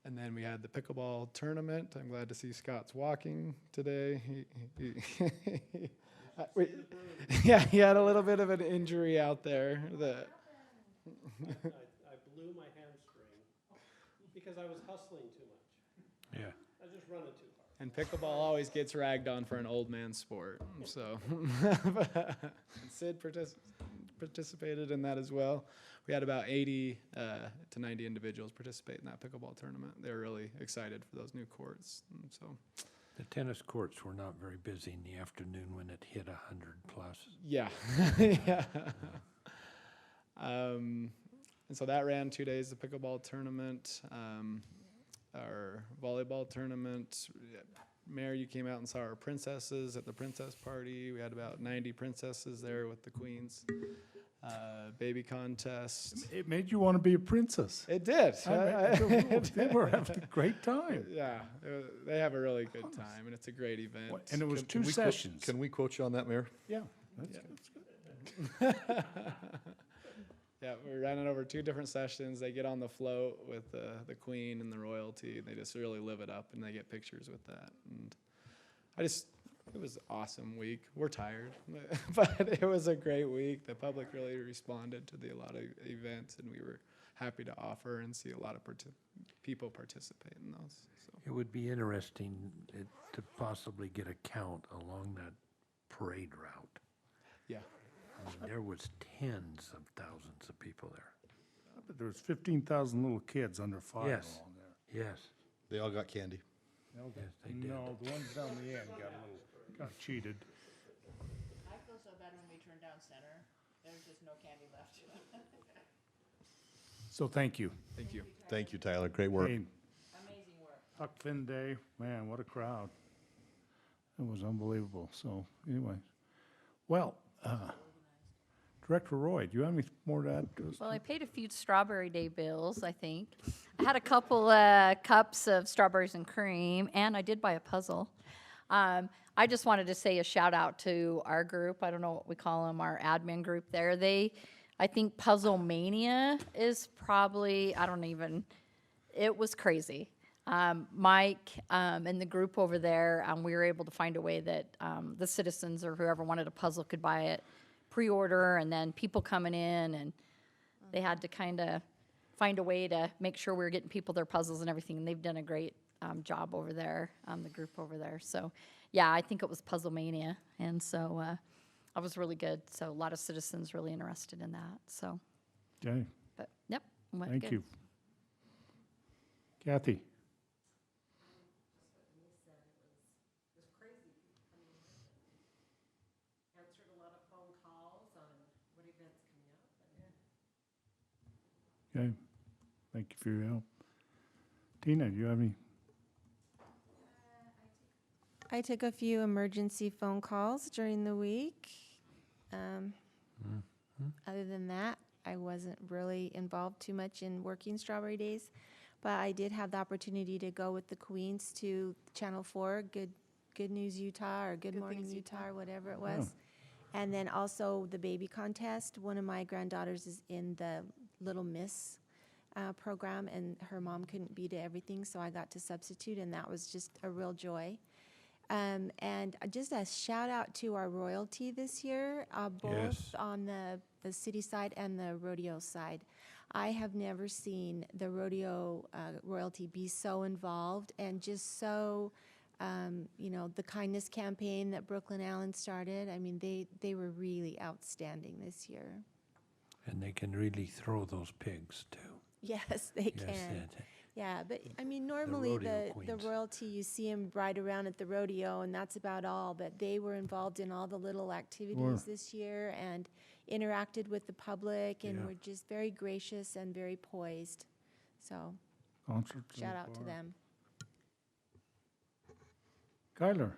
And then we had the pickleball tournament. I'm glad to see Scott's walking today. Yeah, he had a little bit of an injury out there. That I blew my hamstring because I was hustling too much. Yeah. I was just running too hard. And pickleball always gets ragged on for an old man sport. So Sid participated in that as well. We had about 80 to 90 individuals participate in that pickleball tournament. They were really excited for those new courts. And so The tennis courts were not very busy in the afternoon when it hit 100 plus. yeah. Yeah. And so that ran 2 days, the pickleball tournament, our volleyball tournament. Mayor, you came out and saw our princesses at the princess party. We had about 90 princesses there with the queens. Baby contest. It made you want to be a princess. It did. They were having a great time. Yeah, they have a really good time, and it's a great event. And it was Can two we quote- sessions. Can we quote you on that, Mayor? Yeah. Yeah. Yeah, we're running over 2 different sessions. They get on the float with the queen and the royalty. They just really live it up, and they get pictures with that. And it was an awesome week. We're tired, but it was a great week. The public really responded to a lot of events, and we were happy to offer and see a lot of people participate in those. So. It would be interesting to possibly get a count along that parade route. Yeah. I mean, there was tens of thousands of people there. But there was 15,000 little kids under 5 Yes. along there. Yes. They all got candy. Yes, they did. No, the ones down the end got cheated. I feel so bad when we turned down center. There's just no candy left. So thank you. Thank you. Thank you, Tyler. Great work. Hey, Amazing work. Huck Finn Day, man, what a crowd. It was unbelievable. So anyway, well, Director Roy, do you have any more to add to us? Well, I paid a few Strawberry Day bills, I think. I had a couple cups of strawberries and cream, and I did buy a puzzle. I just wanted to say a shout out to our group. I don't know what we call them, our admin group there. I think Puzzle Mania is probably, it was crazy. Mike and the group over there, we were able to find a way that the citizens or whoever wanted a puzzle could buy it pre-order, and then people coming in, and they had to kind of find a way to make sure we were getting people their puzzles and everything, and they've done a great job over there, the group over there. So, yeah, I think it was Puzzle Mania, and so that was really good. So a lot of citizens really interested in that, so. Okay, But, yep, went thank good. you. Kathy? Okay, thank you for your help. Tina, do you have any? I took a few emergency phone calls during the week. Other than that, I wasn't really involved too much in working Strawberry Days, but I did have the opportunity to go with the Queens to Channel 4, Good News Utah, or Good Morning Utah, or whatever it was. And then also the baby contest. One of my granddaughters is in the Little Miss program, and her mom couldn't be to everything, so I got to substitute, and that was just a real joy. And just a shout out to our royalty this year, both Yes. on the city side and the rodeo side. I have never seen the rodeo royalty be so involved and just so, the kindness campaign that Brooklyn Allen started. I mean, they were really outstanding this year. And they can really throw those pigs too. Yes, they Yes, can. they- Yeah, but I mean, normally rodeo the queens. royalty, you see them ride around at the rodeo, and that's about all. But they were involved in all the little activities this year and interacted with the public, and Yeah. were just very gracious and very poised. So, Concerts in shout the out to park. them. Kyler?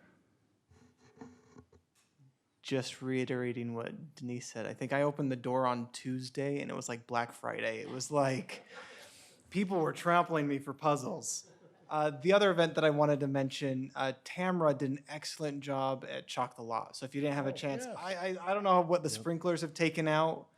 Just reiterating what Denise said, I think I opened the door on Tuesday and it was like Black Friday. It was like people were trampling me for puzzles. The other event that I wanted to mention, Tamra did an excellent job at Chalk the Lot. So if you didn't have a chance, I don't know what the sprinklers have taken out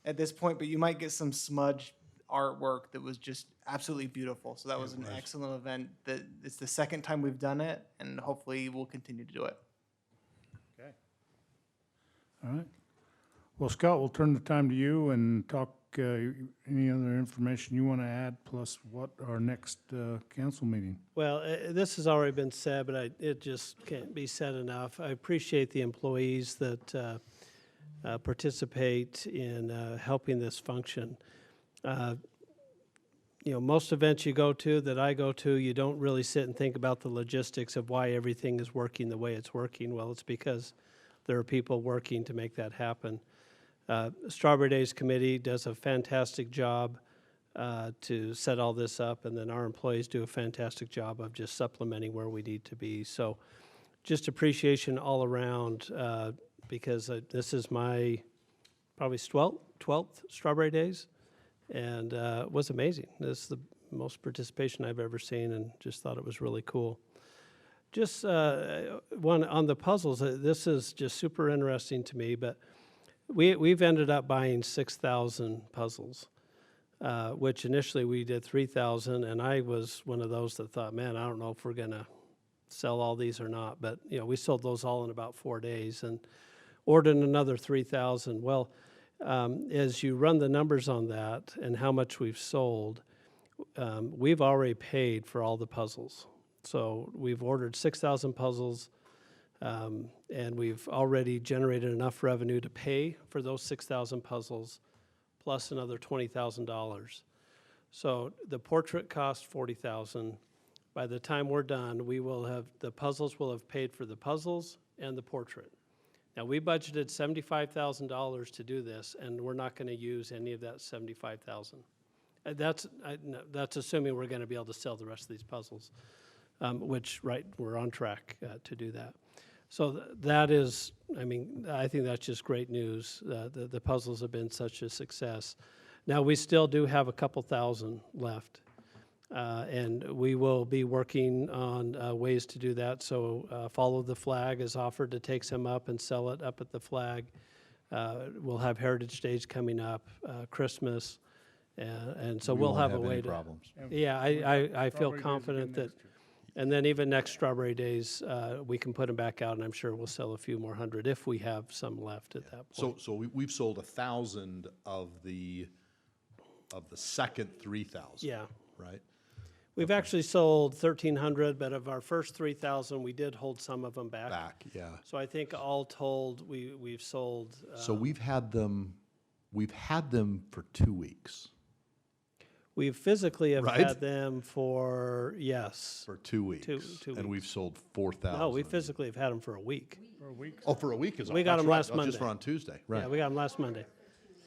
at this point, but you might get some smudge artwork that was just absolutely beautiful. So that was an excellent event. That it's the second time we've done it, and hopefully we'll continue to do it. Okay. All right. Well, Scott, we'll turn the time to you and talk any other information you want to add, plus what our next council meeting. Well, this has already been said, but it just can't be said enough. I appreciate the employees that participate in helping this function. You know, most events you go to, that I go to, you don't really sit and think about the logistics of why everything is working the way it's working. Well, it's because there are people working to make that happen. Strawberry Days Committee does a fantastic job to set all this up, and then our employees do a fantastic job of just supplementing where we need to be. So just appreciation all around, because this is my probably 12th Strawberry Days, and it was amazing. This is the most participation I've ever seen, and just thought it was really cool. Just one on the puzzles, this is just super interesting to me, but we've ended up buying 6,000 puzzles, which initially we did 3,000, and I was one of those that thought, man, I don't know if we're gonna sell all these or not, but you know, we sold those all in about 4 days and ordered another 3,000. Well, as you run the numbers on that and how much we've sold, we've already paid for all the puzzles. So we've ordered 6,000 puzzles, and we've already generated enough revenue to pay for those 6,000 puzzles, plus another $20,000. So the portrait cost $40,000. By the time we're done, the puzzles will have paid for the puzzles and the portrait. Now, we budgeted $75,000 to do this, and we're not going to use any of that $75,000. That's assuming we're going to be able to sell the rest of these puzzles, which, right, we're on track to do that. So that is, I mean, I think that's just great news. The puzzles have been such a success. Now, we still do have a couple thousand left, and we will be working on ways to do that. So Follow the Flag has offered to take some up and sell it up at the Flag. We'll have Heritage Days coming up, Christmas, and so we'll have a way to. Problems. Yeah, I feel Strawberry Days confident again that. And then even next Strawberry Days, we can put them back out, and I'm sure we'll sell a few more hundred if we have some left at that point. So we've sold 1,000 of the second 3,000. Yeah. Right? We've actually sold 1,300, but of our first 3,000, we did hold some of them back. Yeah. So I think all told, we've sold. So we've had them for 2 weeks. We physically have Right? had them for, yes. For 2 weeks. Two And weeks. we've sold 4,000. No, we physically have had them for a week. For a week. Oh, for a week is all. We got That's them right. last Oh, Monday. Just for on Tuesday, right? Yeah, we got them last Monday.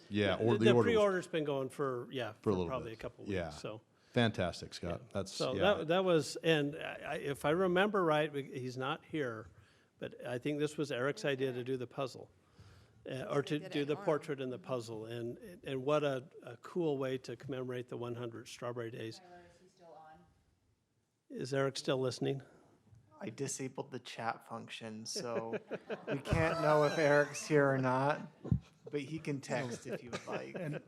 Yeah, or the The order was- pre-order's been going for For a little probably bit. a couple Yeah. weeks, so. Fantastic, Scott. That's, So yeah. that was, and if I remember right, he's not here, but I think this was Eric's idea to do the puzzle, or to do the portrait and the puzzle, and what a cool way to commemorate the 100 Strawberry Days. Is Eric still listening? I disabled the chat function, so we can't know if Eric's here or not, but he can text if you would like. And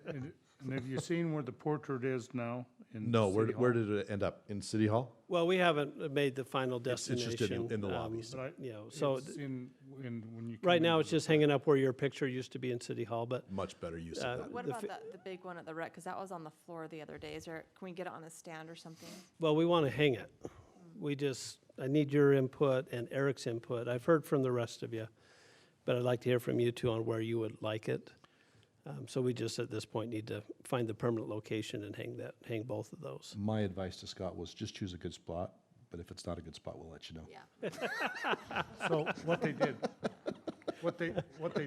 have you seen where the portrait is now? No, where did it end up? In City Hall? Well, we haven't made the final It's destination. just in the lobbies. You know, so It's when you. come right now, into it's the just hanging up where your picture used to be in City Hall, but. Much better use of that. What the about fi- the big one at the rec? Because that was on the floor the other day. Is there, can we get it on a stand or something? Well, we want to hang it. I need your input and Eric's input. I've heard from the rest of you, but I'd like to hear from you too on where you would like it. So we just, at this point, need to find the permanent location and hang both of those. My advice to Scott was just choose a good spot, but if it's not a good spot, we'll let you know. Yeah. So what they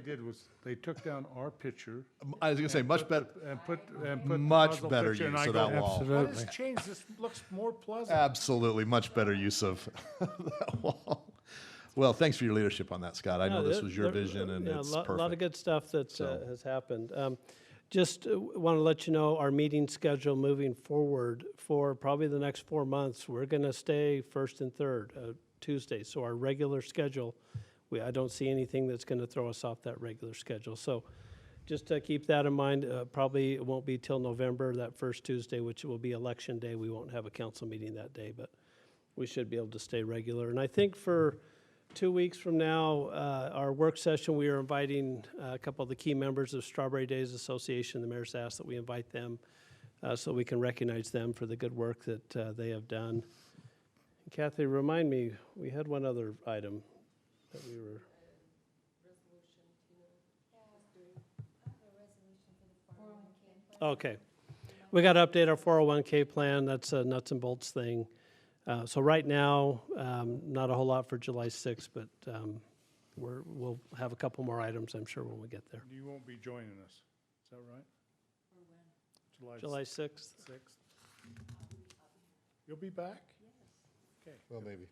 did was they took down our picture. I was gonna say, much better. And put the Much puzzle better picture, and use I of go, that wall. What has changed? This looks more pleasant. Absolutely, much better use of that wall. Well, thanks for your leadership on that, Scott. I know this was your vision, and it's a perfect. lot of good stuff that So- has happened. Just want to let you know our meeting schedule moving forward for probably the next 4 months. We're going to stay first and third Tuesdays. So our regular schedule, I don't see anything that's going to throw us off that regular schedule. So just to keep that in mind, probably it won't be till November, that first Tuesday, which will be election day. We won't have a council meeting that day, but we should be able to stay regular. And I think for 2 weeks from now, our work session, we are inviting a couple of the key members of Strawberry Days Association. The mayor's asked that we invite them so we can recognize them for the good work that they have done. Kathy, remind me, we had one other item that we were. Okay. We got to update our 401K plan. That's a nuts and bolts thing. So right now, not a whole lot for July 6th, but we'll have a couple more items, I'm sure, when we get there. You won't be joining us, is that right? July 6th? 6th. You'll be back? Okay. Well, maybe.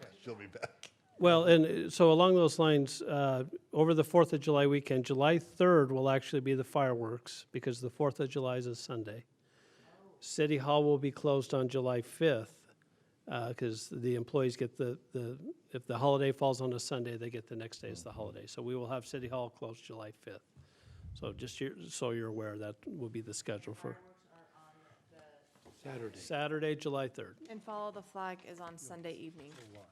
Yeah, she'll be back. Well, and so along those lines, over the 4th of July weekend, July 3rd will actually be the fireworks because the 4th of July is a Sunday. City Hall will be closed on July 5th because the employees get if the holiday falls on a Sunday, they get the next day as the holiday. So we will have City Hall closed July 5th. So just so you're aware, that will be the schedule for Saturday, July 3rd. And Follow the Flag is on Sunday evening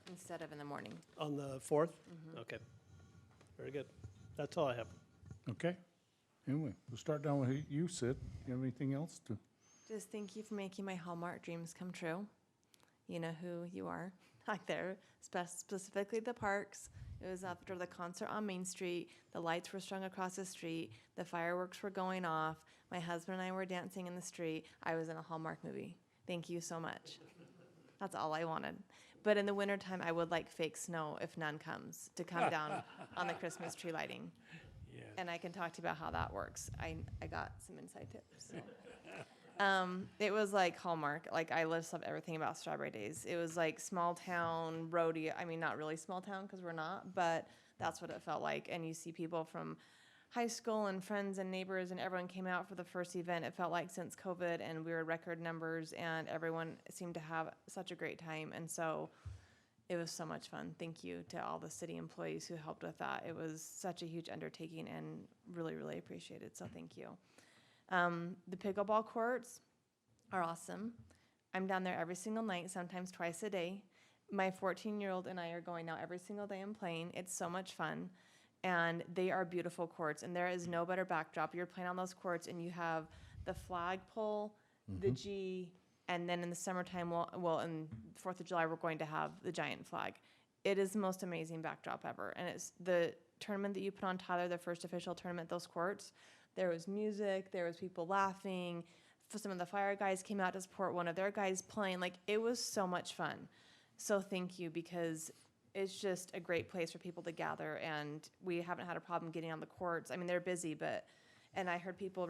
instead of in the morning. On the 4th? Okay. Very good. That's all I have. Okay. Anyway, we'll start down with you, Sid. You have anything else to? Just thank you for making my Hallmark dreams come true. You know who you are back there, specifically the parks. It was after the concert on Main Street. The lights were strung across the street. The fireworks were going off. My husband and I were dancing in the street. I was in a Hallmark movie. Thank you so much. That's all I wanted. But in the wintertime, I would like fake snow if none comes to come down on the Christmas tree lighting. Yes. And I can talk to you about how that works. I got some inside tips. So. It was like Hallmark. Like, I just love everything about Strawberry Days. It was like small town rodeo. I mean, not really small town because we're not, but that's what it felt like. And you see people from high school and friends and neighbors, and everyone came out for the first event. It felt like since COVID, and we were record numbers, and everyone seemed to have such a great time. And so it was so much fun. Thank you to all the city employees who helped with that. It was such a huge undertaking and really, really appreciated. So thank you. The pickleball courts are awesome. I'm down there every single night, sometimes twice a day. My 14-year-old and I are going out every single day and playing. It's so much fun. And they are beautiful courts, and there is no better backdrop. You're playing on those courts, and you have the flagpole, the G, and then in the summertime, well, in 4th of July, we're going to have the giant flag. It is the most amazing backdrop ever. And it's the tournament that you put on, Tyler, the first official tournament, those courts. There was music, there was people laughing. Some of the fire guys came out to support one of their guys playing. Like, it was so much fun. So thank you, because it's just a great place for people to gather, and we haven't had a problem getting on the courts. I mean, they're busy, and I heard people,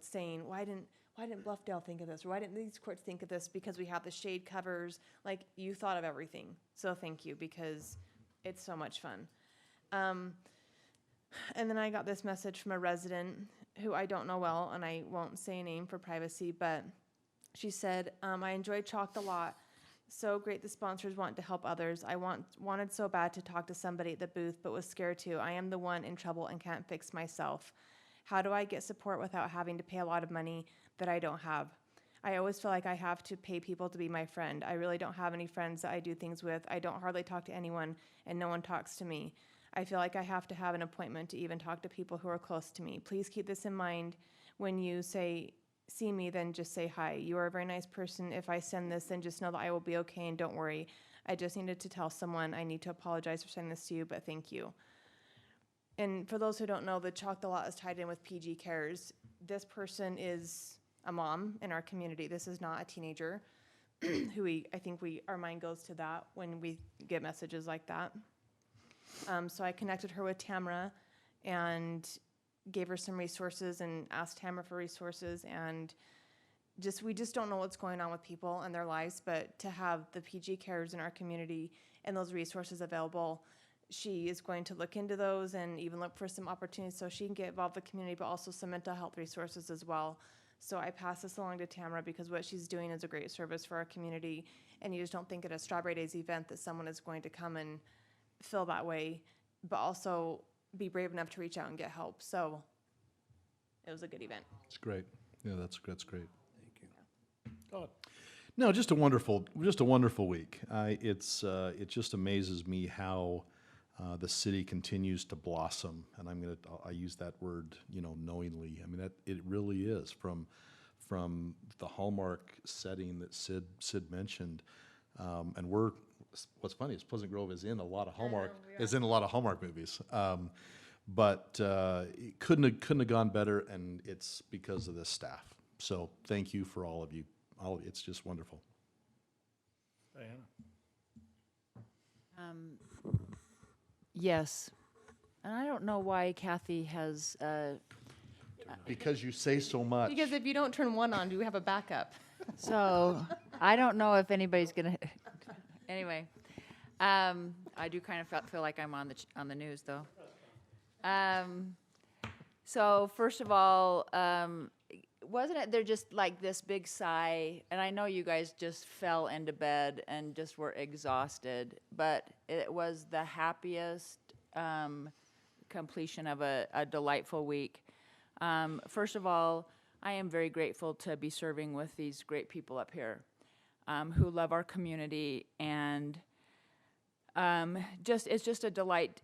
saying, why didn't Bluffdale think of this? Or why didn't these courts think of this? Because we have the shade covers. Like, you thought of everything. So thank you, because it's so much fun. And then I got this message from a resident who I don't know well, and I won't say a name for privacy, but she said, I enjoyed Chalked a lot. So great the sponsors want to help others. I wanted so bad to talk to somebody at the booth, but was scared to. I am the one in trouble and can't fix myself. How do I get support without having to pay a lot of money that I don't have? I always feel like I have to pay people to be my friend. I really don't have any friends that I do things with. I don't hardly talk to anyone, and no one talks to me. I feel like I have to have an appointment to even talk to people who are close to me. Please keep this in mind when you see me, then just say hi. You are a very nice person. If I send this, then just know that I will be okay, and don't worry. I just needed to tell someone. I need to apologize for sending this to you, but thank you. And for those who don't know, the Chalked a Lot is tied in with PG Cares. This person is a mom in our community. This is not a teenager who our mind goes to that when we get messages like that. So I connected her with Tamara and gave her some resources and asked Tamara for resources, and we just don't know what's going on with people and their lives, but to have the PG Cares in our community and those resources available, she is going to look into those and even look for some opportunities so she can get involved in the community, but also some mental health resources as well. So I pass this along to Tamara because what she's doing is a great service for our community, and you just don't think at a Strawberry Days event that someone is going to come and feel that way, but also be brave enough to reach out and get help. So it was a good event. It's great. Yeah, that's great. Thank you. God. No, just a wonderful week. It just amazes me how the city continues to blossom, and I use that word, knowingly. I mean, that it really is from the Hallmark setting that Sid mentioned, and what's funny is Pleasant Grove is in a lot of Hallmark movies. But it couldn't have gone better, and it's because of this staff. So thank you for all of you. It's just wonderful. Diana. Yes. And I don't know why Kathy has, Because you say so much. Because if you don't turn one on, do we have a backup? so I don't know if anybody's gonna, anyway. I do kind of feel like I'm on the news though. So first of all, wasn't it there just like this big sigh? And I know you guys just fell into bed and just were exhausted, but it was the happiest completion of a delightful week. First of all, I am very grateful to be serving with these great people up here who love our community, and it's just a delight.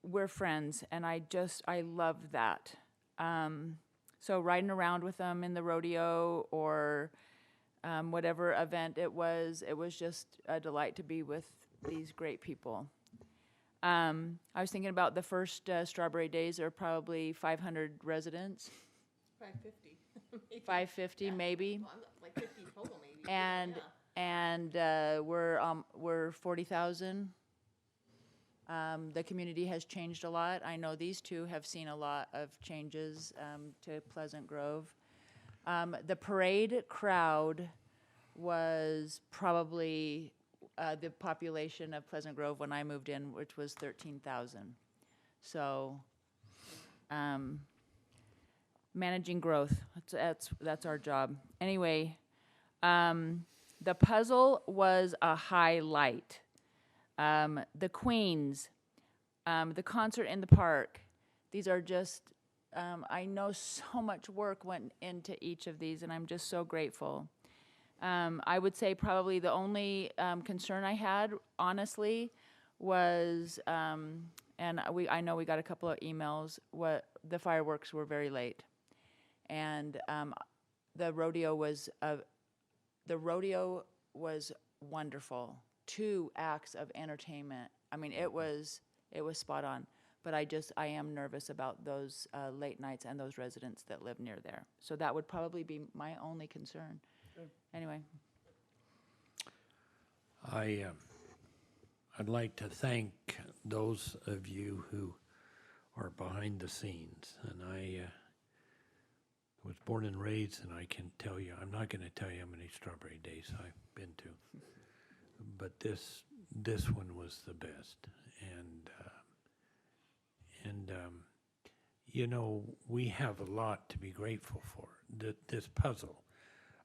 We're friends, and I love that. So riding around with them in the rodeo or whatever event it was just a delight to be with these great people. I was thinking about the first Strawberry Days. There are probably 500 residents. 550. 550 maybe. Well, like 50 total maybe. And we're 40,000. The community has changed a lot. I know these two have seen a lot of changes to Pleasant Grove. The parade crowd was probably the population of Pleasant Grove when I moved in, which was 13,000. So managing growth, that's our job. Anyway, the puzzle was a highlight. The Queens, the concert in the park, these are just, I know so much work went into each of these, and I'm just so grateful. I would say probably the only concern I had, honestly, was, and I know we got a couple of emails, the fireworks were very late. And the rodeo was wonderful. 2 acts of entertainment. I mean, it was spot on. But I am nervous about those late nights and those residents that live near there. So that would probably be my only concern. Okay. Anyway. I'd like to thank those of you who are behind the scenes. And I was born and raised, and I can tell you, I'm not going to tell you how many Strawberry Days I've been to. But this one was the best, and we have a lot to be grateful for. This puzzle,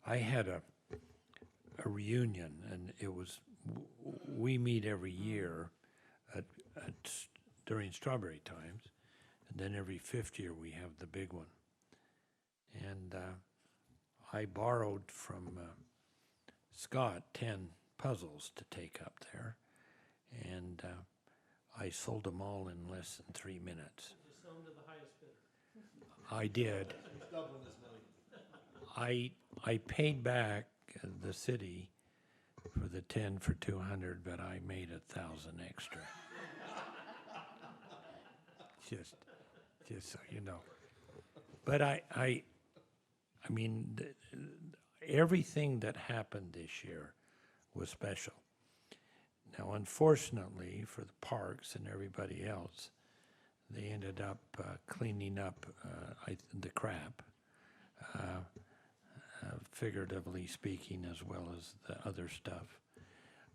I had a reunion, and it was we meet every year during Strawberry Times, and then every 5th year we have the big one. And I borrowed from Scott 10 puzzles to take up there, and I sold them all in less than 3 minutes. Did you sell them to the highest bidder? I did. I paid back the city for the 10 for 200, but I made 1,000 extra. just so you know. But I mean, everything that happened this year was special. Now, unfortunately for the parks and everybody else, they ended up cleaning up the crap, figuratively speaking, as well as the other stuff.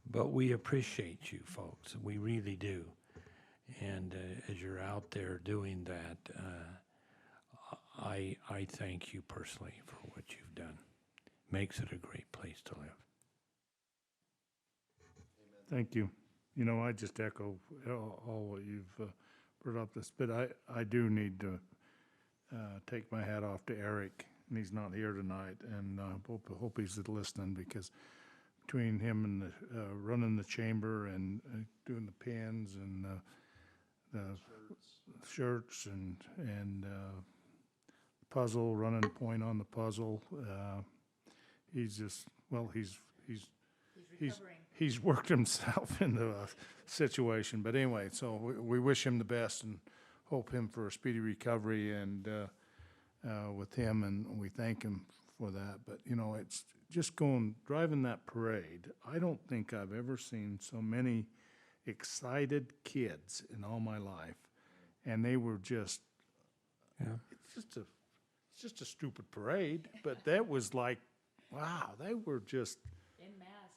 But we appreciate you folks, we really do. And as you're out there doing that, I thank you personally for what you've done. Makes it a great place to live. Thank you. I just echo all what you've brought up this, but I do need to take my hat off to Eric, and he's not here tonight, and hope he's listening, because between him and running the chamber and doing the pins and the shirts and puzzle, running point on the puzzle, he's just, well, he's worked himself into a situation. But anyway, so we wish him the best and hope him for a speedy recovery and with him, and we thank him for that. But, you know, it's just driving that parade. I don't think I've ever seen so many excited kids in all my life. And they were just, it's just a stupid parade, but that was like, wow, they were just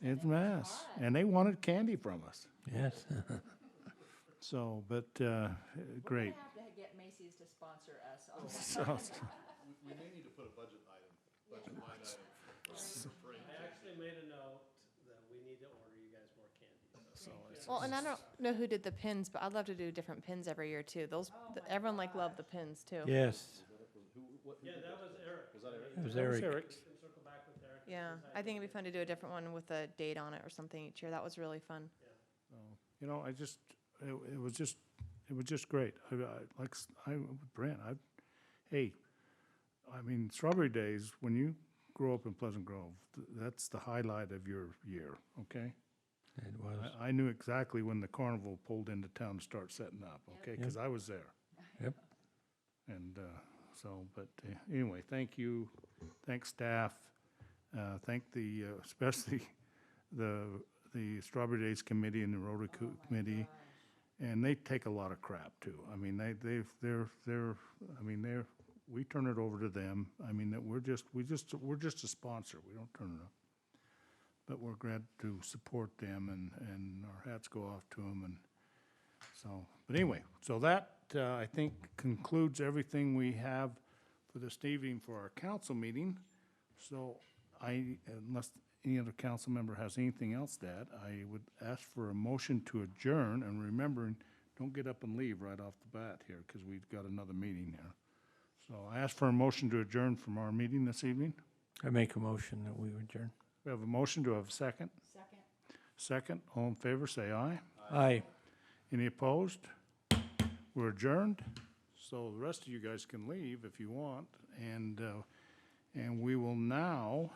in mass, and they wanted candy from us. Yes. So, but great. We're gonna have to get Macy's to sponsor us. We may need to put a budget line item. I actually made a note that we need to order you guys more candy. Well, and I don't know who did the pins, but I'd love to do different pins every year too. Everyone loved the pins too. Yes. Yeah, that was Eric. Was that Eric? It was Eric. Circle back with Eric. Yeah, I think it'd be fun to do a different one with a date on it or something each year. That was really fun. You know, it was just great. With Brent, hey, I mean, Strawberry Days, when you grow up in Pleasant Grove, that's the highlight of your year, okay? It was. I knew exactly when the carnival pulled into town to start setting up, okay, because I was there. Yep. And but anyway, thank you, thank staff, thank especially the Strawberry Days Committee and the Rotary Committee, and they take a lot of crap too. I mean, we turn it over to them. I mean, that we're just a sponsor. We don't turn it up. But we're glad to support them, and our hats go off to them. And so, but anyway, so that I think concludes everything we have for this evening for our council meeting. So unless any other council member has anything else to add, I would ask for a motion to adjourn. And remembering, don't get up and leave right off the bat here, because we've got another meeting here. So I ask for a motion to adjourn from our meeting this evening. I make a motion that we adjourn. We have a motion. Do I have a second? Second. Second. All in favor, say aye. Aye. Any opposed? We're adjourned. So the rest of you guys can leave if you want. And we will now